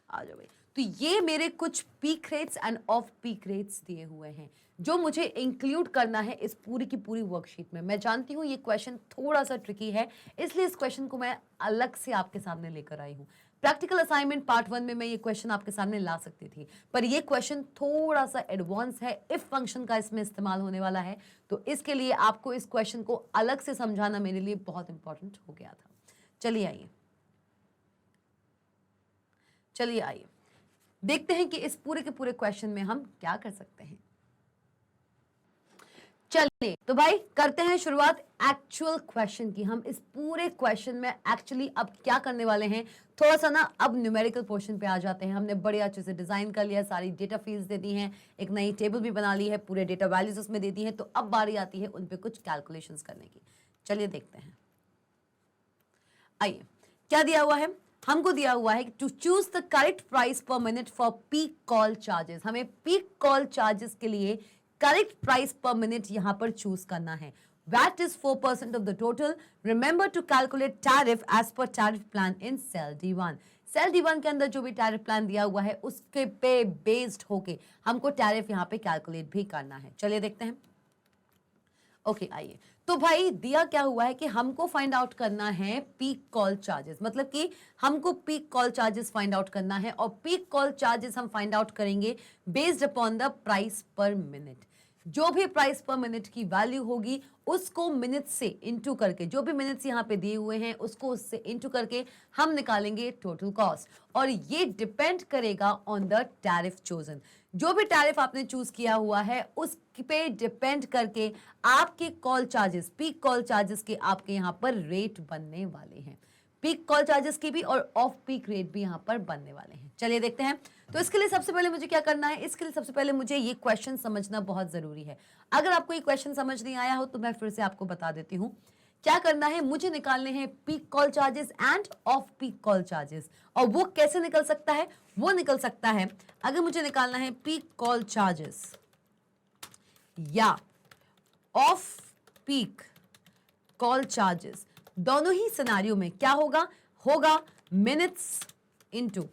आ जाओ भाई। तो ये मेरे कुछ peak rates end off peak rates दिए हुए हैं जो मुझे इंक्लूड करना है इस पूरी की पूरी वर्कशीट में। मैं जानती हूँ ये क्वेश्चन थोड़ा सा ट्रिकी है, इसलिए इस क्वेश्चन को मैं अलग से आपके सामने लेकर आई हूँ प्रैक्टिकल असाइनमेंट पार्ट 1 में मैं ये क्वेश्चन आपके सामने ला सकती थी, पर ये क्वेश्चन थोड़ा सा एडवांस है, इफ फंक्शन का इसमें इस्तेमाल होने वाला है, तो इसके लिए आपको इस क्वेश्चन को अलग से समझाना मेरे लिए बहुत इंपॉर्टेंट हो गया था। चलिए आइए देखते हैं कि इस पूरे के पूरे क्वेश्चन में हम क्या कर सकते हैं। चलिए तो भाई करते हैं शुरुआत एक्चुअल क्वेश्चन की। हम इस पूरे क्वेश्चन में एक्चुअली अब क्या करने वाले हैं, थोड़ा सा ना अब न्यूमेरिकल पोर्शन पे आ जाते हैं। हमने बड़े अच्छे से डिजाइन कर लिया, सारी डेटा फील्ड्स दे दी हैं, एक नई टेबल भी बना ली है, पूरे डेटा वैल्यूज उसमें दे दी हैं, तो अब बारी आती है उन पे कुछ कैलकुलेशंस करने की। चलिए देखते हैं। आइए, क्या दिया हुआ है, हमको दिया हुआ है to choose the correct price per minute for peak call charges. हमें पीक कॉल चार्जेस के लिए करेक्ट प्राइस पर मिनट यहां पर चूज करना है। VAT is 4% of the total. Remember to calculate tariff as per tariff plan in cell D1. Cell D1 के अंदर जो भी टैरिफ प्लान दिया हुआ है उसके पे बेस्ड होके हमको टैरिफ यहाँ पे कैलकुलेट भी करना है। चलिए देखते हैं। ओके आइए, तो भाई दिया क्या हुआ है कि हमको फाइंड आउट करना है पीक कॉल चार्जेस, मतलब कि हमको peak call charges find out करना है, और पीक कॉल चार्जेस हम फाइंड आउट करेंगे based upon the price per minute. जो भी प्राइस पर मिनट की वैल्यू होगी उसको मिनट से इंटू करके, जो भी मिनट्स यहाँ पे दिए हुए हैं उसको उससे इंटू करके हम निकालेंगे टोटल कॉस्ट, और ये डिपेंड करेगा ऑन द टैरिफ चोजन। जो भी टैरिफ आपने चूज किया हुआ है उस पे डिपेंड करके आपके call charges, peak call charges के आपके यहाँ पर रेट बनने वाले हैं, पीक कॉल चार्जेस की भी और ऑफ पीक रेट भी यहाँ पर बनने वाले हैं। चलिए देखते हैं। तो इसके लिए सबसे पहले मुझे क्या करना है, इसके लिए सबसे पहले मुझे ये क्वेश्चन समझना बहुत जरूरी है। अगर आपको ये क्वेश्चन समझ नहीं आया हो तो मैं फिर से आपको बता देती हूँ क्या करना है। मुझे निकालने हैं peak call charges end off peak call charges, और वो कैसे निकल सकता है, वो निकल सकता है अगर मुझे निकालना है पीक कॉल चार्जेस या ऑफ पीक कॉल चार्जेस, दोनों ही सिनारियों में क्या होगा minutes into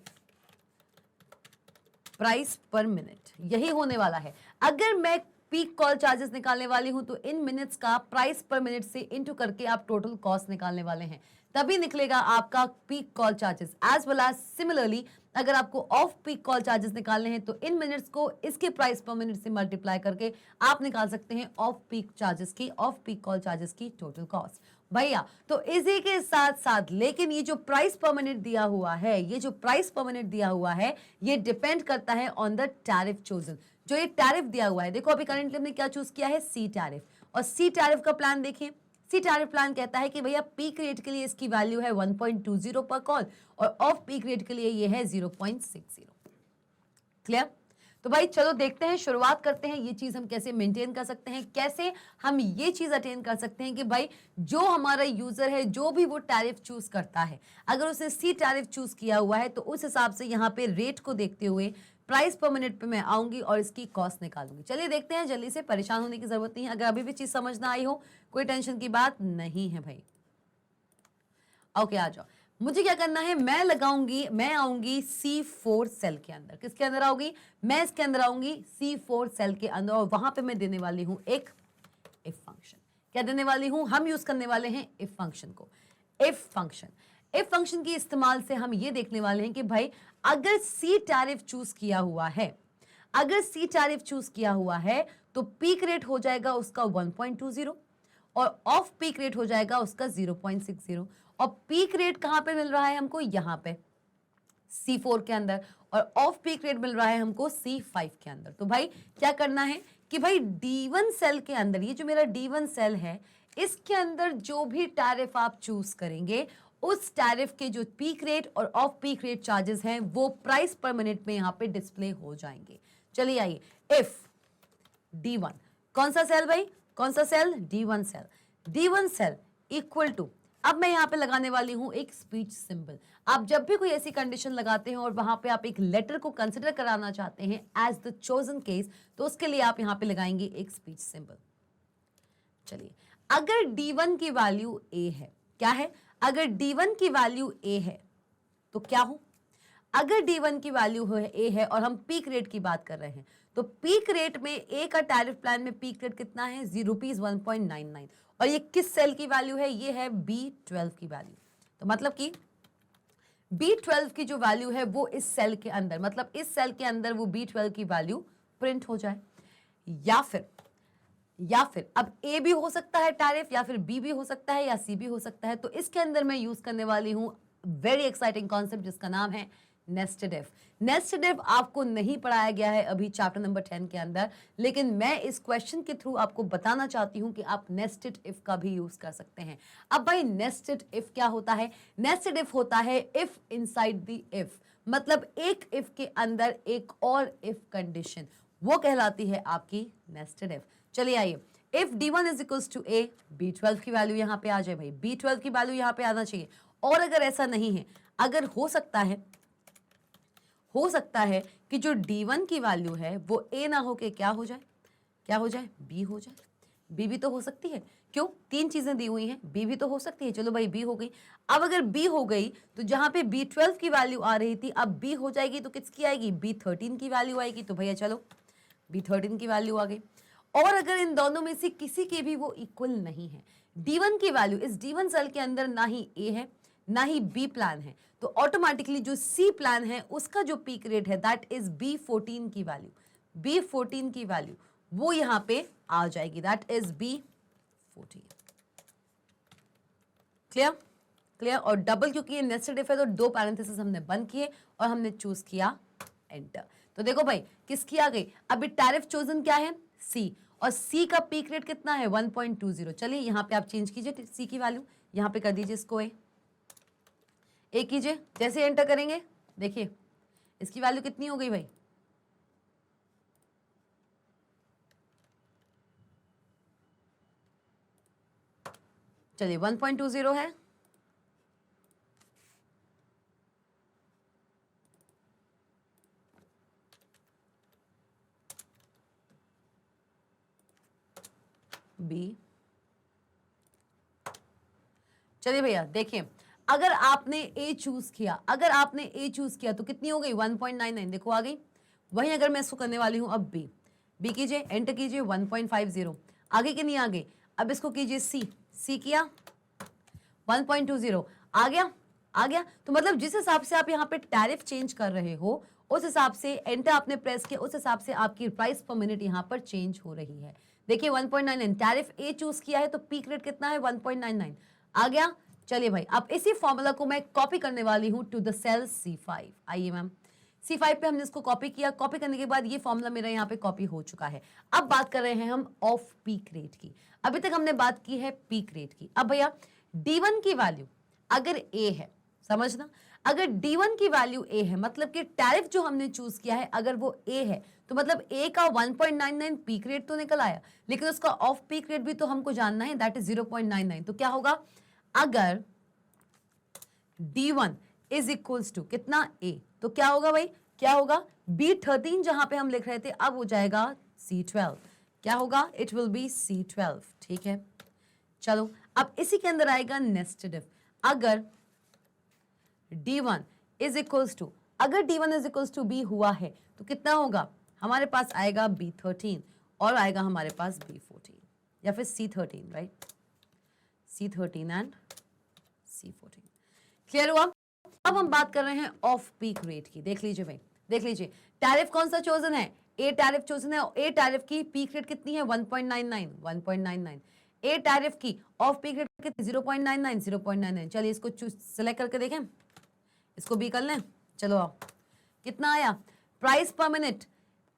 price per minute, यही होने वाला है। अगर मैं पीक कॉल चार्जेस निकालने वाली हूं तो इन मिनट्स का प्राइस पर मिनट से इनटू करके आप टोटल कॉस्ट निकालने वाले हैं, तभी निकलेगा आपका peak call charges. As well as similarly अगर आपको ऑफ पीक कॉल चार्जेस निकालने हैं तो इन मिनट्स को इसके प्राइस पर मिनट से मल्टीप्लाई करके आप निकाल सकते हैं ऑफ पीक चार्जेस की, ऑफ पीक कॉल चार्जेस की टोटल कॉस्ट। भैया तो इसी के साथ साथ लेकिन ये जो प्राइस पर मिनट दिया हुआ है, ये जो प्राइस पर मिनट दिया हुआ है ये डिपेंड करता है ऑन द टैरिफ चोजन। जो ये टैरिफ दिया हुआ है, देखो अभी करेंटली हमने क्या चूज किया है, सी टैरिफ, और सी टैरिफ का प्लान देखिए। सी टैरिफ प्लान कहता है कि भैया पीक रेट के लिए इसकी वैल्यू है 1.20 पर कॉल और ऑफ पीक रेट के लिए ये है 0.60। क्लियर? तो भाई चलो देखते हैं, शुरुआत करते हैं ये चीज हम कैसे मेंटेन कर सकते हैं, कैसे हम ये चीज अटेन कर सकते हैं कि भाई जो हमारा यूजर है जो भी वो टैरिफ चूज करता है, अगर उसने सी टैरिफ चूज किया हुआ है तो उस हिसाब से यहाँ पे रेट को देखते हुए प्राइस पर मिनट पे मैं आऊंगी और इसकी कॉस्ट निकालूंगी। चलिए देखते हैं, जल्दी से, परेशान होने की जरूरत नहीं है। अगर अभी भी चीज समझ ना आई हो कोई टेंशन की बात नहीं है भाई। ओके आ जाओ, मुझे क्या करना है, मैं आऊंगी C4 सेल के अंदर। किसके अंदर आऊंगी, मैं इसके अंदर आऊंगी C4 सेल के अंदर, और वहां पे मैं देने वाली हूं एक इफ फंक्शन। क्या देने वाली हूं, हम यूज करने वाले हैं इफ फंक्शन को। इफ फंक्शन की इस्तेमाल से हम ये देखने वाले हैं कि भाई अगर सी टैरिफ चूज किया हुआ है तो पीक रेट हो जाएगा उसका 1.20 और ऑफ पीक रेट हो जाएगा उसका 0.60, और पीक रेट कहां पे मिल रहा है हमको, यहां पे C4 के अंदर, और ऑफ पीक रेट मिल रहा है हमको C5 के अंदर। तो भाई क्या करना है कि भाई D1 सेल के अंदर, ये जो मेरा D1 सेल है इसके अंदर जो भी टैरिफ आप चूज करेंगे उस टैरिफ के जो पीक रेट और ऑफ पीक रेट चार्जेस हैं वो प्राइस पर मिनट में यहां पे डिस्प्ले हो जाएंगे। चलिए आइए, इफ D1, कौन सा सेल भाई, कौन सा cell, D1 cell, D1 cell equal to, अब मैं यहां पे लगाने वाली हूं एक स्पीच सिंबल। आप जब भी कोई ऐसी कंडीशन लगाते हैं और वहां पे आप एक लेटर को कंसिडर कराना चाहते हैं एज द चोजन केस, तो उसके लिए आप यहां पे लगाएंगे एक स्पीच सिंबल। चलिए, अगर D1 की वैल्यू A है, क्या है, अगर D1 की वैल्यू A है तो क्या हो, अगर D1 की वैल्यू A है और हम पीक रेट की बात कर रहे हैं तो पीक रेट में A का टैरिफ प्लान में पीक रेट कितना है, ₹1.99, और ये किस सेल की वैल्यू है, ये है B12 की वैल्यू। तो मतलब कि B12 की जो वैल्यू है वो इस सेल के अंदर, मतलब इस सेल के अंदर वो B12 की वैल्यू प्रिंट हो जाए, या फिर अब A भी हो सकता है टैरिफ, या फिर B भी हो सकता है, या C भी हो सकता है। तो इसके अंदर मैं यूज करने वाली हूं वेरी एक्साइटिंग कॉन्सेप्ट जिसका नाम है नेस्टेड इफ। नेस्टेड इफ आपको नहीं पढ़ाया गया है अभी चैप्टर नंबर 10 के अंदर, लेकिन मैं इस क्वेश्चन के थ्रू आपको बताना चाहती हूं कि आप नेस्टेड इफ का भी यूज कर सकते हैं। अब भाई नेस्टेड इफ क्या होता है? नेस्टेड इफ होता है इफ इनसाइड द इफ, मतलब एक इफ के अंदर एक और इफ कंडीशन, वो कहलाती है आपकी नेस्टेड इफ। चलिए आइए, if D1 is equals to A, B12 की वैल्यू यहां पे आ जाए भाई, B12 की वैल्यू यहां पे आना चाहिए। और अगर ऐसा नहीं है, अगर हो सकता है कि जो D1 की वैल्यू है वो A ना हो के क्या हो जाए, B हो जाए। B भी तो हो सकती है, क्यों? तीन चीजें दी हुई हैं, B भी तो हो सकती है। चलो भाई B हो गई। अब अगर B हो गई तो जहां पे B12 की वैल्यू आ रही थी, अब B हो जाएगी तो किसकी आएगी? B13 की वैल्यू आएगी। तो भैया चलो B13 की वैल्यू आ गई। और अगर इन दोनों में से किसी के भी वो इक्वल नहीं है, D1 की वैल्यू, इस D1 सेल के अंदर ना ही A है ना ही B प्लान है, तो ऑटोमेटिकली जो C प्लान है उसका जो पीक रेट है दैट इज B14 की वैल्यू, B14 की वैल्यू वो यहां पे आ जाएगी, दैट इज B14। क्लियर? और डबल क्योंकि ये नेस्टेड इफ है तो दो पैरेंथेसिस हमने बंद किए और हमने चूज किया एंटर। तो देखो भाई किसकी आ गई? अभी टैरिफ चोजन क्या है? C, और C का पीक रेट कितना है? 1.20। चलिए यहां पे आप चेंज कीजिए C की वैल्यू, यहां पे कर दीजिए इसको ए कीजिए। जैसे एंटर करेंगे देखिए इसकी वैल्यू कितनी हो गई भाई? चलिए 1.20 है। बी, चलिए भैया देखिए, अगर आपने A चूज किया तो कितनी हो गई? 1.99। देखो आ गई। वहीं अगर मैं इसको करने वाली हूं अब B कीजिए, एंटर कीजिए, 1.50 आगे कि नहीं आगे? अब इसको कीजिए C किया 1.20 आ गया। तो मतलब जिस हिसाब से आप यहाँ पे टैरिफ चेंज कर रहे हो उस हिसाब से एंटर आपने प्रेस किया, उस हिसाब से आपकी प्राइस पर मिनट यहाँ पर चेंज हो रही है। देखिए 1.99 टैरिफ A चूज किया है तो पीक रेट कितना है? 1.99 आ गया। चलिए भाई अब इसी फॉर्मूला को मैं कॉपी करने वाली हूं टू द सेल C5। आइए मैम, C5 पे हमने इसको कॉपी किया, कॉपी करने के बाद ये फॉर्मूला मेरा यहाँ पे कॉपी हो चुका है। अब बात कर रहे हैं हम ऑफ पीक रेट की। अभी तक हमने बात की है पीक रेट की। अब भैया D1 की वैल्यू अगर A है, समझना, अगर D1 की वैल्यू A है मतलब कि टैरिफ जो हमने चूज किया है अगर वो A है तो मतलब A का 1.99 पीक रेट तो निकल आया, लेकिन उसका ऑफ पीक रेट भी तो हमको जानना है, दैट इज 0.99। तो क्या होगा? अगर D1 इज इक्वल्स टू कितना? A, तो क्या होगा भाई? क्या होगा? B13 जहां पे हम लिख रहे थे अब हो जाएगा C12। क्या होगा? It will be C12। ठीक है, चलो अब इसी के अंदर आएगा नेस्टेड इफ। अगर D1 is equals to B हुआ है तो कितना होगा? हमारे पास आएगा B13 और आएगा हमारे पास B14 या फिर C13, right? C13 and C14। Clear हुआ? अब हम बात कर रहे हैं ऑफ पीक रेट की। देख लीजिए भाई, देख लीजिए टैरिफ कौन सा चोजन है? A टैरिफ चोजन है। A टैरिफ की पीक रेट कितनी है? 1.99। A टैरिफ की ऑफ पीक रेट कितनी? 0.99। चलिए इसको सिलेक्ट करके देखें, इसको भी कर लें। चलो आओ, कितना आया? Price per minute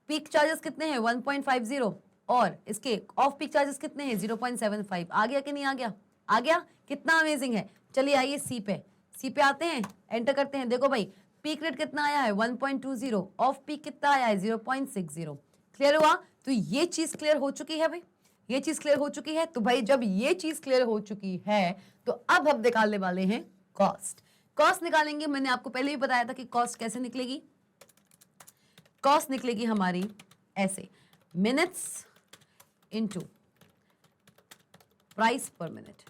peak charges कितने हैं? 1.50 और इसके ऑफ पीक चार्जेस कितने हैं? 0.75। आ गया कि नहीं आ गया? आ गया। कितना अमेजिंग है। चलिए आइए सी पे आते हैं, एंटर करते हैं। देखो भाई पीक रेट कितना आया है? 1.20। ऑफ पीक कितना आया है? 0.60। क्लियर हुआ? तो ये चीज क्लियर हो चुकी है भाई, ये चीज क्लियर हो चुकी है। तो भाई जब ये चीज क्लियर हो चुकी है तो अब हम निकालने वाले हैं कॉस्ट निकालेंगे। मैंने आपको पहले भी बताया था कि कॉस्ट कैसे निकलेगी। कॉस्ट निकलेगी हमारी ऐसे, minutes into price per minute.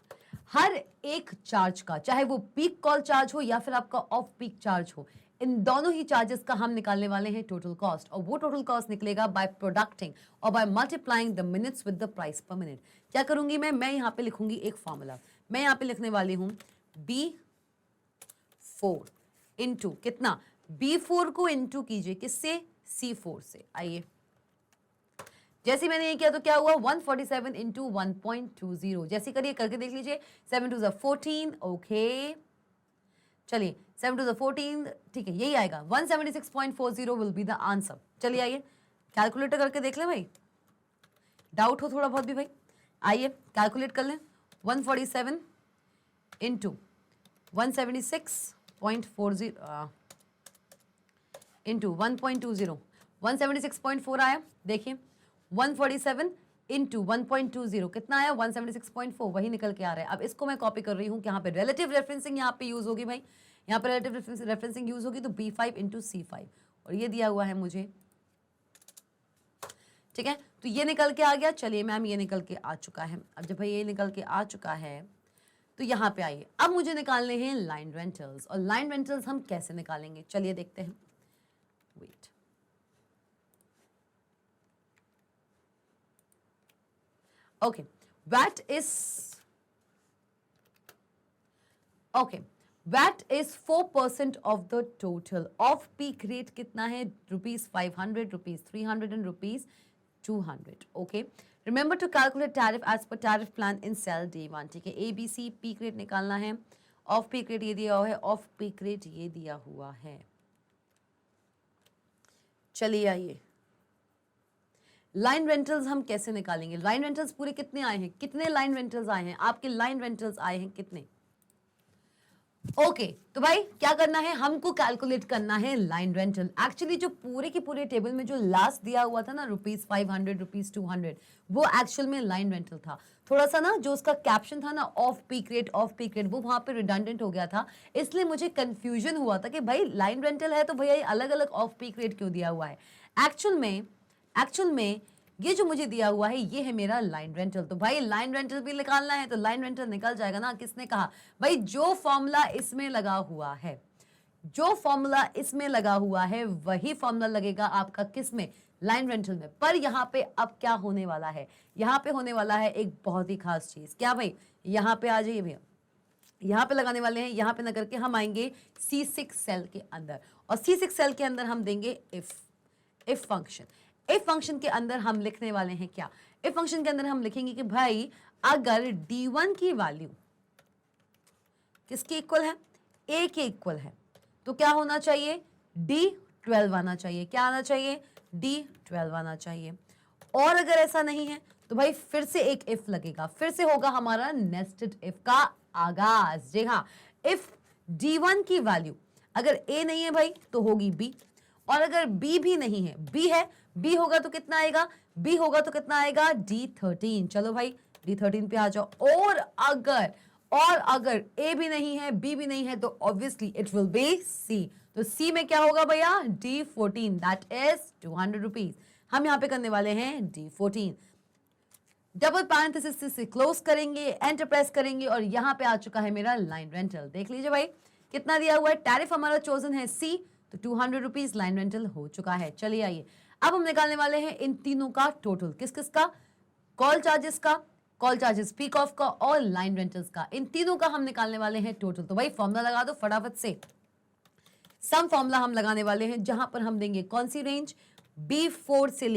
हर एक चार्ज का, चाहे वो पीक कॉल चार्ज हो या फिर आपका ऑफ पीक चार्ज हो, इन दोनों ही चार्जेस का हम निकालने वाले हैं टोटल कॉस्ट। और वो टोटल कॉस्ट निकलेगा बाय प्रोडक्टिंग और by multiplying the minutes with the price per minute. क्या करूंगी मैं यहाँ पे लिखूंगी एक फॉर्मूला। मैं यहाँ पे लिखने वाली हूं B4 इनटू कितना, B4 को इनटू कीजिए किससे, C4 से। आइए जैसे मैंने ये किया तो क्या हुआ, 147 इंटू 1.20, जैसे करिए करके देख लीजिए। 7 टू 14, ओके चलिए 7 टू 14, ठीक है यही आएगा, 176.40 विल बी द आंसर। चलिए आइए कैलकुलेटर करके देख लें भाई, डाउट हो थोड़ा बहुत भी भाई, आइए कैलकुलेट कर लें। 147 इंटू 176.40 इंटू 1.20, 176.4 आया। देखिए 147 इंटू 1.20 कितना आया, 176.4, वही निकल के आ रहा है। अब इसको मैं कॉपी कर रही हूँ, यहाँ पे रिलेटिव रेफरेंसिंग यहाँ पे यूज होगी भाई, यहाँ पे रिलेटिव रेफरेंसिंग यूज होगी, तो B5 इंटू C5, और ये दिया हुआ है मुझे, ठीक है तो ये निकल के आ गया। चलिए मैम ये निकल के आ चुका है। अब जब भाई ये निकल के आ चुका है तो यहाँ पे आइए, अब मुझे निकालने हैं लाइन रेंटल्स, और लाइन रेंटल्स हम कैसे निकालेंगे चलिए देखते हैं। Wait, okay, VAT is 4% of the total of peak rate कितना है, ₹500, ₹300 and ₹200। okay, remember to calculate tariff as per tariff plan in cell D1। ठीक है, ABC peak rate निकालना है, ऑफ पीक रेट ये दिया हुआ है, ऑफ पीक रेट ये दिया हुआ है। चलिए आइए लाइन रेंटल्स हम कैसे निकालेंगे। लाइन रेंटल्स पूरे कितने आए हैं, कितने लाइन रेंटल्स आए हैं आपके, लाइन रेंटल्स आए हैं कितने। ओके तो भाई क्या करना है, हमको कैलकुलेट करना है लाइन रेंटल। एक्चुअली जो पूरे के पूरे टेबल में जो लास्ट दिया हुआ था ना, ₹500, ₹200, वो एक्चुअल में लाइन रेंटल था। थोड़ा सा ना जो उसका कैप्शन था ना, ऑफ पीक रेट, वो वहां पे रिडंडेंट हो गया था, इसलिए मुझे कंफ्यूजन हुआ था कि भाई लाइन रेंटल है तो भैया ये अलग अलग ऑफ पीक रेट क्यों दिया हुआ है। एक्चुअल में ये जो मुझे दिया हुआ है ये है मेरा लाइन रेंटल। तो भाई लाइन रेंटल भी निकालना है तो लाइन रेंटल निकल जाएगा ना। किसने कहा भाई, जो फॉर्मूला इसमें लगा हुआ है, जो फॉर्मूला इसमें लगा हुआ है वही फॉर्मूला लगेगा आपका किसमें, लाइन रेंटल में। पर यहाँ पे अब क्या होने वाला है, यहाँ पे होने वाला है एक बहुत ही खास चीज। क्या भाई, यहाँ पे आ जाइए भैया, यहाँ पे लगाने वाले हैं, यहाँ पे ना करके हम आएंगे C6 सेल के अंदर, और C6 सेल के अंदर हम देंगे इफ फंक्शन। इफ फंक्शन के अंदर हम लिखने वाले हैं क्या, इफ फंक्शन के अंदर हम लिखेंगे कि भाई अगर D1 की वैल्यू किसके इक्वल है, A के इक्वल है, तो क्या होना चाहिए, D12 आना चाहिए। क्या आना चाहिए, D12 आना चाहिए। और अगर ऐसा नहीं है तो भाई फिर से एक इफ लगेगा, फिर से होगा हमारा नेस्टेड इफ का आगाज। जी हाँ, इफ D1 की वैल्यू अगर A नहीं है भाई तो होगी B, और अगर B भी नहीं है, B है, B होगा तो कितना आएगा, B होगा तो कितना आएगा, D13। चलो भाई D13 पे आ जाओ। और अगर A भी नहीं है, B भी नहीं है, तो obviously it will be C। तो C में क्या होगा भैया, D14, दैट इज ₹200। हम यहाँ पे करने वाले हैं D14। डबल पैरेंथेसिस से क्लोज करेंगे, एंटर प्रेस करेंगे, और यहाँ पे आ चुका है मेरा लाइन रेंटल। देख लीजिए भाई कितना दिया हुआ है, टैरिफ हमारा चोजन है C, तो ₹200 लाइन रेंटल हो चुका है। चलिए आइए अब हम निकालने वाले हैं इन तीनों का टोटल। किस किस का, कॉल चार्जेस पीक ऑफ का और लाइन रेंटल्स का, इन तीनों का हम निकालने वाले हैं टोटल। तो भाई फॉर्मूला लगा दो फटाफट से। सम फॉर्मूला हम लगाने वाले हैं जहां पर हम देंगे कौन सी रेंज, B4 से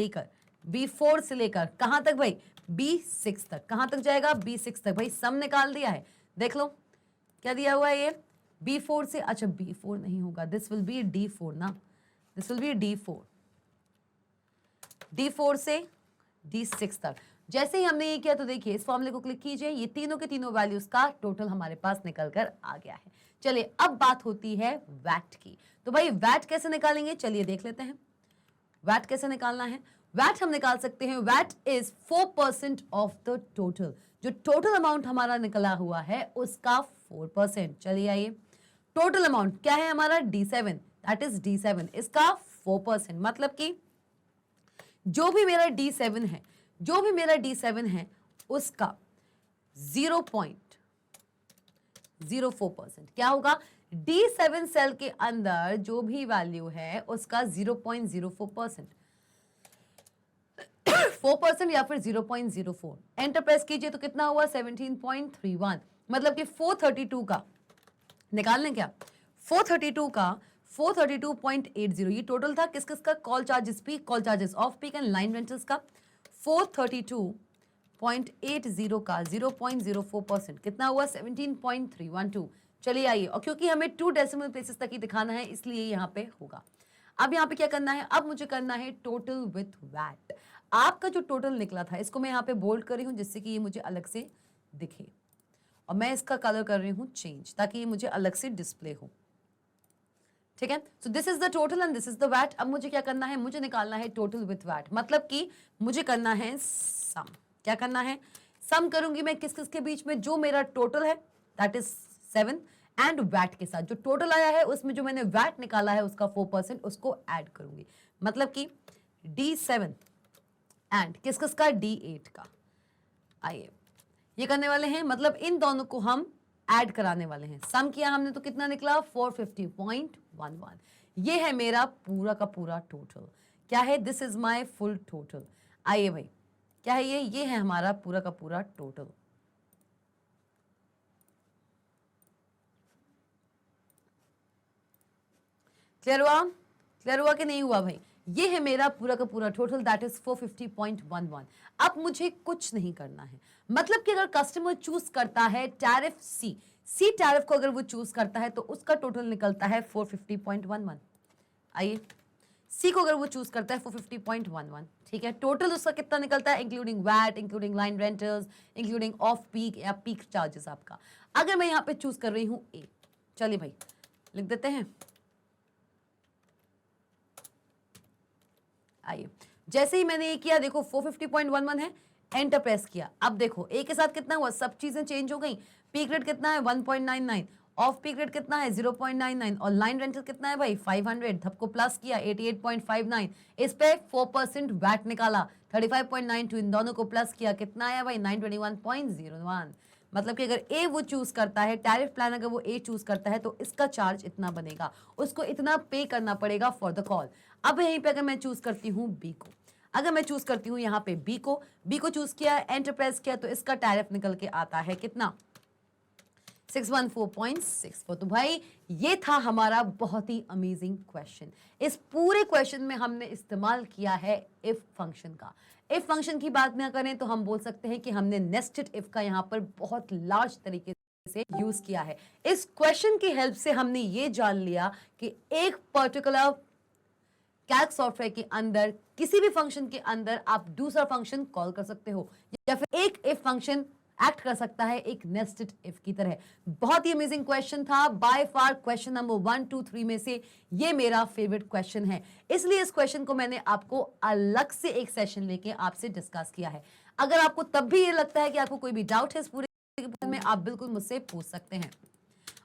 लेकर कहां तक भाई, B6 तक। कहां तक जाएगा, B6 तक। भाई सम निकाल दिया है, देख लो क्या दिया हुआ है ये, B4 से, अच्छा B4 नहीं होगा, दिस विल बी D4 ना, दिस विल बी D4 से D6 तक। जैसे ही हमने ये किया तो देखिए इस फॉर्मूले को क्लिक कीजिए, ये तीनों के तीनों वैल्यूज का टोटल हमारे पास निकल कर आ गया है। चलिए अब बात होती है वैट की। तो भाई वैट कैसे निकालेंगे, चलिए देख लेते हैं वैट कैसे निकालना है। वैट हम निकाल सकते हैं, VAT is 4% of the total. जो टोटल अमाउंट हमारा निकला हुआ है उसका 4%। चलिए आइए, टोटल अमाउंट क्या है हमारा, D7, दैट इज D7, इसका 4%। मतलब कि जो भी मेरा D7 है उसका 0.04%। क्या होगा, D7 सेल के अंदर जो भी वैल्यू है उसका 0.04%, 4% या फिर 0.04। एंटर प्रेस कीजिए तो कितना हुआ, 17.31। मतलब कि 432 का निकाल लें क्या, 432 का 432.80 ये टोटल था किस किस का, call charges peak, call charges off peak and line rentals का। 432.80 का 0.04% कितना हुआ, 17.312। चलिए आइए, और क्योंकि हमें 2 डेसिमल प्लेसेस तक ही दिखाना है इसलिए यहाँ पे होगा। अब यहाँ पे क्या करना है, अब मुझे करना है टोटल विथ वैट। आपका जो टोटल निकला था इसको मैं यहाँ पे बोल्ड कर रही हूँ जिससे कि ये मुझे अलग से दिखे, और मैं इसका कलर कर रही हूँ चेंज ताकि ये मुझे अलग से डिस्प्ले हो। ठीक है, so this is the total and this is the VAT. अब मुझे क्या करना है, मुझे निकालना है टोटल विथ वैट, मतलब कि मुझे करना है सम। क्या करना है, सम करूंगी मैं किस किस के बीच में, जो मेरा टोटल है दैट इज 7 एंड वैट के साथ जो टोटल आया है उसमें जो मैंने वैट निकाला है उसका 4% उसको ऐड करूंगी, मतलब कि D7 एंड किस किस का, D8 का। आइए ये करने वाले हैं, मतलब इन दोनों को हम ऐड कराने वाले हैं। सम किया हमने तो कितना निकला, 450.11। ये है मेरा पूरा का पूरा टोटल। क्या है, this is my full total. आइए भाई, क्या है ये है हमारा पूरा का पूरा टोटल। क्लियर हुआ, क्लियर हुआ कि नहीं हुआ भाई? ये है मेरा पूरा का पूरा टोटल दैट इज 450.11। अब मुझे कुछ नहीं करना है, मतलब कि अगर कस्टमर चूज करता है टैरिफ सी टैरिफ को अगर वो चूज करता है तो उसका टोटल निकलता है 450.11। आइए, सी को अगर वो चूज करता है 450.11, ठीक है, टोटल उसका कितना निकलता है including VAT, including line rentals, including off peak या पीक चार्जेस आपका। अगर मैं यहाँ पे चूज कर रही हूँ ए, चलिए भाई लिख देते हैं। आइए, जैसे ही मैंने ये किया देखो 450.11 है, एंटर प्रेस किया। अब देखो ए के साथ कितना हुआ, सब चीजें चेंज हो गई। पीक रेट कितना है 1.99, ऑफ पीक रेट कितना है 0.99, और लाइन रेंटल कितना है भाई 500, सबको प्लस किया 88.59, इस पे 4% वैट निकाला 35.92, इन दोनों को प्लस किया कितना आया भाई 921.01। मतलब कि अगर ए वो चूज करता है टैरिफ प्लान, अगर वो ए चूज करता है तो इसका चार्ज इतना बनेगा, उसको इतना पे करना पड़ेगा फॉर द कॉल। अब यहीं पे अगर मैं चूज करती हूँ बी को, अगर मैं चूज करती हूँ यहाँ पे बी को चूज किया, एंटर प्रेस किया, तो इसका टैरिफ निकल के आता है कितना 614.64। तो भाई ये था हमारा बहुत ही अमेजिंग क्वेश्चन। इस पूरे क्वेश्चन में हमने इस्तेमाल किया है इफ फंक्शन का। इफ फंक्शन की बात ना करें तो हम बोल सकते हैं कि हमने नेस्टेड इफ का यहाँ पर बहुत लार्ज तरीके से यूज किया है। इस क्वेश्चन की हेल्प से हमने ये जान लिया कि एक पर्टिकुलर कैल्क सॉफ्टवेयर के अंदर किसी भी फंक्शन के अंदर आप दूसरा फंक्शन कॉल कर सकते हो, या फिर एक इफ फंक्शन एक्ट कर सकता है एक नेस्टेड इफ की तरह। बहुत ही अमेजिंग क्वेश्चन था, बाय फार क्वेश्चन नंबर 1, 2, 3 में से ये मेरा फेवरेट क्वेश्चन है, इसलिए इस क्वेश्चन को मैंने आपको अलग से एक सेशन लेके आपसे डिस्कस किया है। अगर आपको तब भी ये लगता है कि आपको कोई भी डाउट है इस पूरे में, आप बिल्कुल मुझसे पूछ सकते हैं।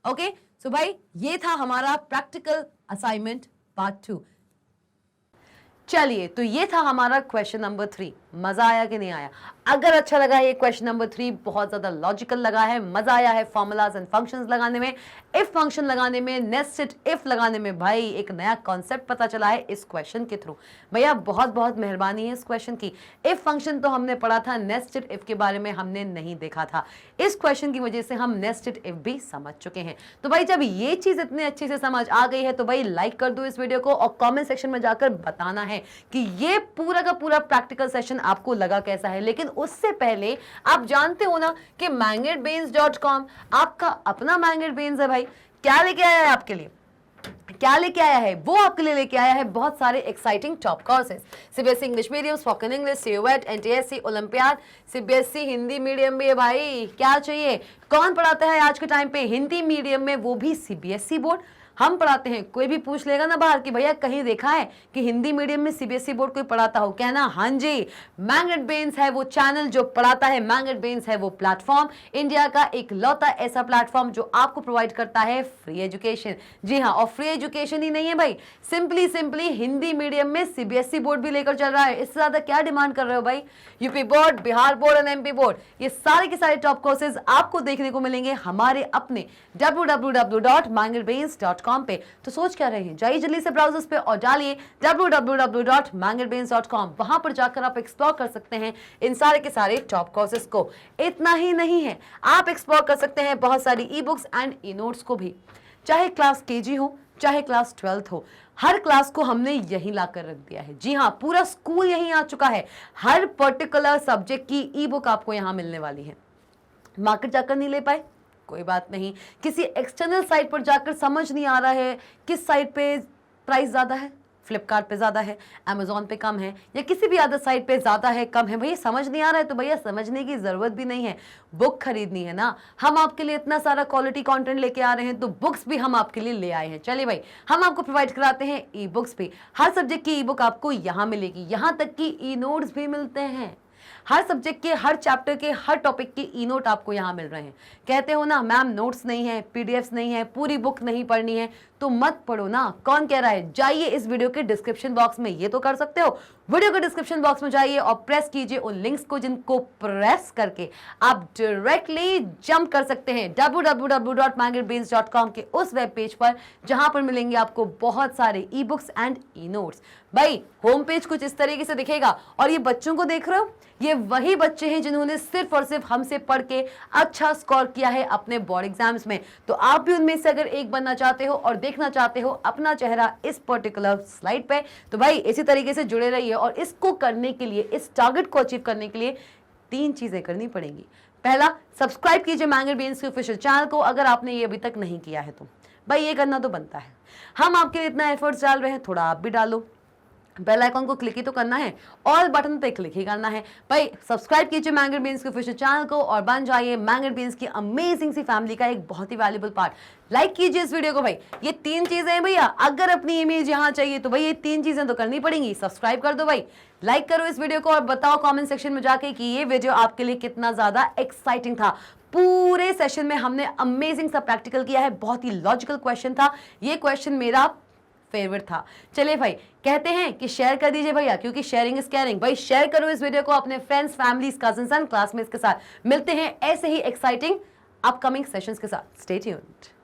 ओके, सो भाई ये था हमारा प्रैक्टिकल असाइनमेंट पार्ट 2। चलिए, तो ये था हमारा क्वेश्चन नंबर 3। मजा आया कि नहीं आया? अगर अच्छा लगा ये क्वेश्चन नंबर 3, बहुत ज्यादा लॉजिकल लगा है, मजा आया है फॉर्मूलाज एंड फंक्शंस लगाने में, इफ फंक्शन लगाने में, नेस्टेड इफ लगाने में, भाई एक नया कॉन्सेप्ट पता चला है इस क्वेश्चन के थ्रू। भैया बहुत बहुत मेहरबानी है इस क्वेश्चन की। इफ फंक्शन तो हमने पढ़ा था, नेस्टेड इफ के बारे में हमने नहीं देखा था। इस क्वेश्चन की वजह से हम नेस्टेड इफ भी समझ चुके हैं। तो भाई जब ये चीज इतने अच्छे से समझ आ गई है तो भाई लाइक कर दो इस वीडियो को, और कॉमेंट सेक्शन में जाकर बताना है कि ये पूरा का पूरा प्रैक्टिकल सेशन आपको लगा कैसा है। लेकिन उससे पहले आप जानते हो ना कि magnetbrains.com आपका अपना मैग्नेट ब्रेन्स है। भाई क्या लेके आया है आपके लिए, क्या लेके आया है? वो आपके लिए लेके आया है बहुत सारे exciting top courses, CBSE English medium, spoken English, सीओएट, NTSC, olympiad, CBSE Hindi medium भी है। भाई क्या चाहिए? कौन पढ़ाता है आज के टाइम पे हिंदी मीडियम में, वो भी सीबीएसई बोर्ड? हम पढ़ाते हैं। कोई भी पूछ लेगा ना बाहर कि भैया कहीं देखा है कि हिंदी मीडियम में सीबीएसई बोर्ड कोई पढ़ाता हो, कहना हाँ जी, मैग्नेट ब्रेन्स है वो चैनल जो पढ़ाता है, मैग्नेट ब्रेन्स है वो प्लेटफॉर्म, इंडिया का एक लौता ऐसा प्लेटफॉर्म जो आपको प्रोवाइड करता है फ्री एजुकेशन। जी हाँ, और फ्री एजुकेशन ही नहीं है भाई, सिंपली हिंदी मीडियम में सीबीएसई बोर्ड भी लेकर चल रहा है। इससे ज्यादा क्या डिमांड कर रहे हो भाई? यूपी बोर्ड, बिहार बोर्ड और एमपी बोर्ड, ये सारे के सारे टॉप कोर्सेज आपको देखने को मिलेंगे हमारे अपने www.magnetbrains.com पे। तो सोच क्या रहे हैं, जाइए जल्दी से ब्राउजर्स पे और डालिए www.magnetbrains.com। वहां पर जाकर आप एक्सप्लोर कर सकते हैं इन सारे के सारे टॉप कोर्सेज को। इतना ही नहीं है, आप एक्सप्लोर कर सकते हैं बहुत सारी e books and e notes को भी। चाहे क्लास केजी हो चाहे क्लास 12th हो, हर क्लास को हमने यहीं लाकर रख दिया है। जी हाँ, पूरा स्कूल यहीं आ चुका है। हर पर्टिकुलर सब्जेक्ट की ई बुक आपको यहाँ मिलने वाली है। मार्केट जाकर नहीं ले पाए, कोई बात नहीं, किसी एक्सटर्नल साइट पर जाकर समझ नहीं आ रहा है किस साइट पे प्राइस ज़्यादा है, फ्लिपकार्ट पे ज़्यादा है, अमेजोन पे कम है, या किसी भी अदर साइट पे ज़्यादा है कम है, भैया समझ नहीं आ रहा है तो भैया समझने की ज़रूरत भी नहीं है, बुक खरीदनी है ना। हम आपके लिए इतना सारा क्वालिटी कंटेंट लेके आ रहे हैं तो बुक्स भी हम आपके लिए ले आए हैं। चलिए भाई, हम आपको प्रोवाइड कराते हैं ई बुक्स भी। हर सब्जेक्ट की ई बुक आपको यहाँ मिलेगी, यहाँ तक कि ई नोट्स भी मिलते हैं। हर सब्जेक्ट के, हर चैप्टर के, हर टॉपिक के ई नोट आपको यहाँ मिल रहे हैं। कहते हो ना मैम नोट्स नहीं है, पीडीएफ्स नहीं है, पूरी बुक नहीं पढ़नी है, तो मत पढ़ो ना। कौन कह रहा है? जाइए इस वीडियो के डिस्क्रिप्शन बॉक्स में, ये तो कर सकते हो, वीडियो के डिस्क्रिप्शन बॉक्स में जाइए और प्रेस कीजिए उन लिंक्स को जिनको प्रेस करके आप डायरेक्टली जंप कर सकते हैं www.mangerbeans.com के उस वेब पेज पर, जहां पर मिलेंगे आपको बहुत सारे e books and e notes. भाई होम पेज कुछ इस तरीके से दिखेगा, और ये बच्चों को देख रहे हो, ये वही बच्चे हैं जिन्होंने सिर्फ और सिर्फ हमसे पढ़ के अच्छा स्कोर किया है अपने बोर्ड एग्जाम्स में। तो आप भी उनमें से अगर एक बनना चाहते हो और देखना चाहते हो अपना चेहरा इस पर्टिकुलर स्लाइड पे, तो भाई इसी तरीके से जुड़े रहिए। और इसको करने के लिए, इस टारगेट को अचीव करने के लिए 3 चीजें करनी पड़ेंगी। पहला, सब्सक्राइब कीजिए मैंगर बेन्स के ऑफिशियल चैनल को, अगर आपने ये अभी तक नहीं किया है तो भाई ये करना तो बनता है। हम आपके लिए इतना एफर्ट्स डाल रहे हैं, थोड़ा आप भी डालो। बेल आइकॉन को क्लिक ही तो करना है, ऑल बटन पे क्लिक ही करना है। भाई सब्सक्राइब कीजिए मैंगर बीन्स के ऑफिशियल चैनल को और बन जाइए मैंगर बीन्स की अमेजिंग सी फैमिली का एक बहुत ही वैल्यूबल पार्ट। लाइक कीजिए इस वीडियो को। भाई ये 3 चीजें हैं भैया, अगर अपनी इमेज यहाँ चाहिए तो भाई ये 3 चीजें तो करनी पड़ेंगी। सब्सक्राइब कर दो भाई, लाइक करो इस वीडियो को और बताओ कॉमेंट सेक्शन में जाके कि ये वीडियो आपके लिए कितना ज्यादा एक्साइटिंग था। पूरे सेशन में हमने अमेजिंग सा प्रैक्टिकल किया है, बहुत ही लॉजिकल क्वेश्चन था। ये क्वेश्चन मेरा फेवरेट था। चलिए भाई, कहते हैं कि शेयर कर दीजिए भैया, क्योंकि शेयरिंग इज केयरिंग। भाई शेयर करो इस वीडियो को अपने friends, families, cousins and classmates के साथ। मिलते हैं ऐसे ही एक्साइटिंग अपकमिंग सेशंस के साथ। Stay tuned.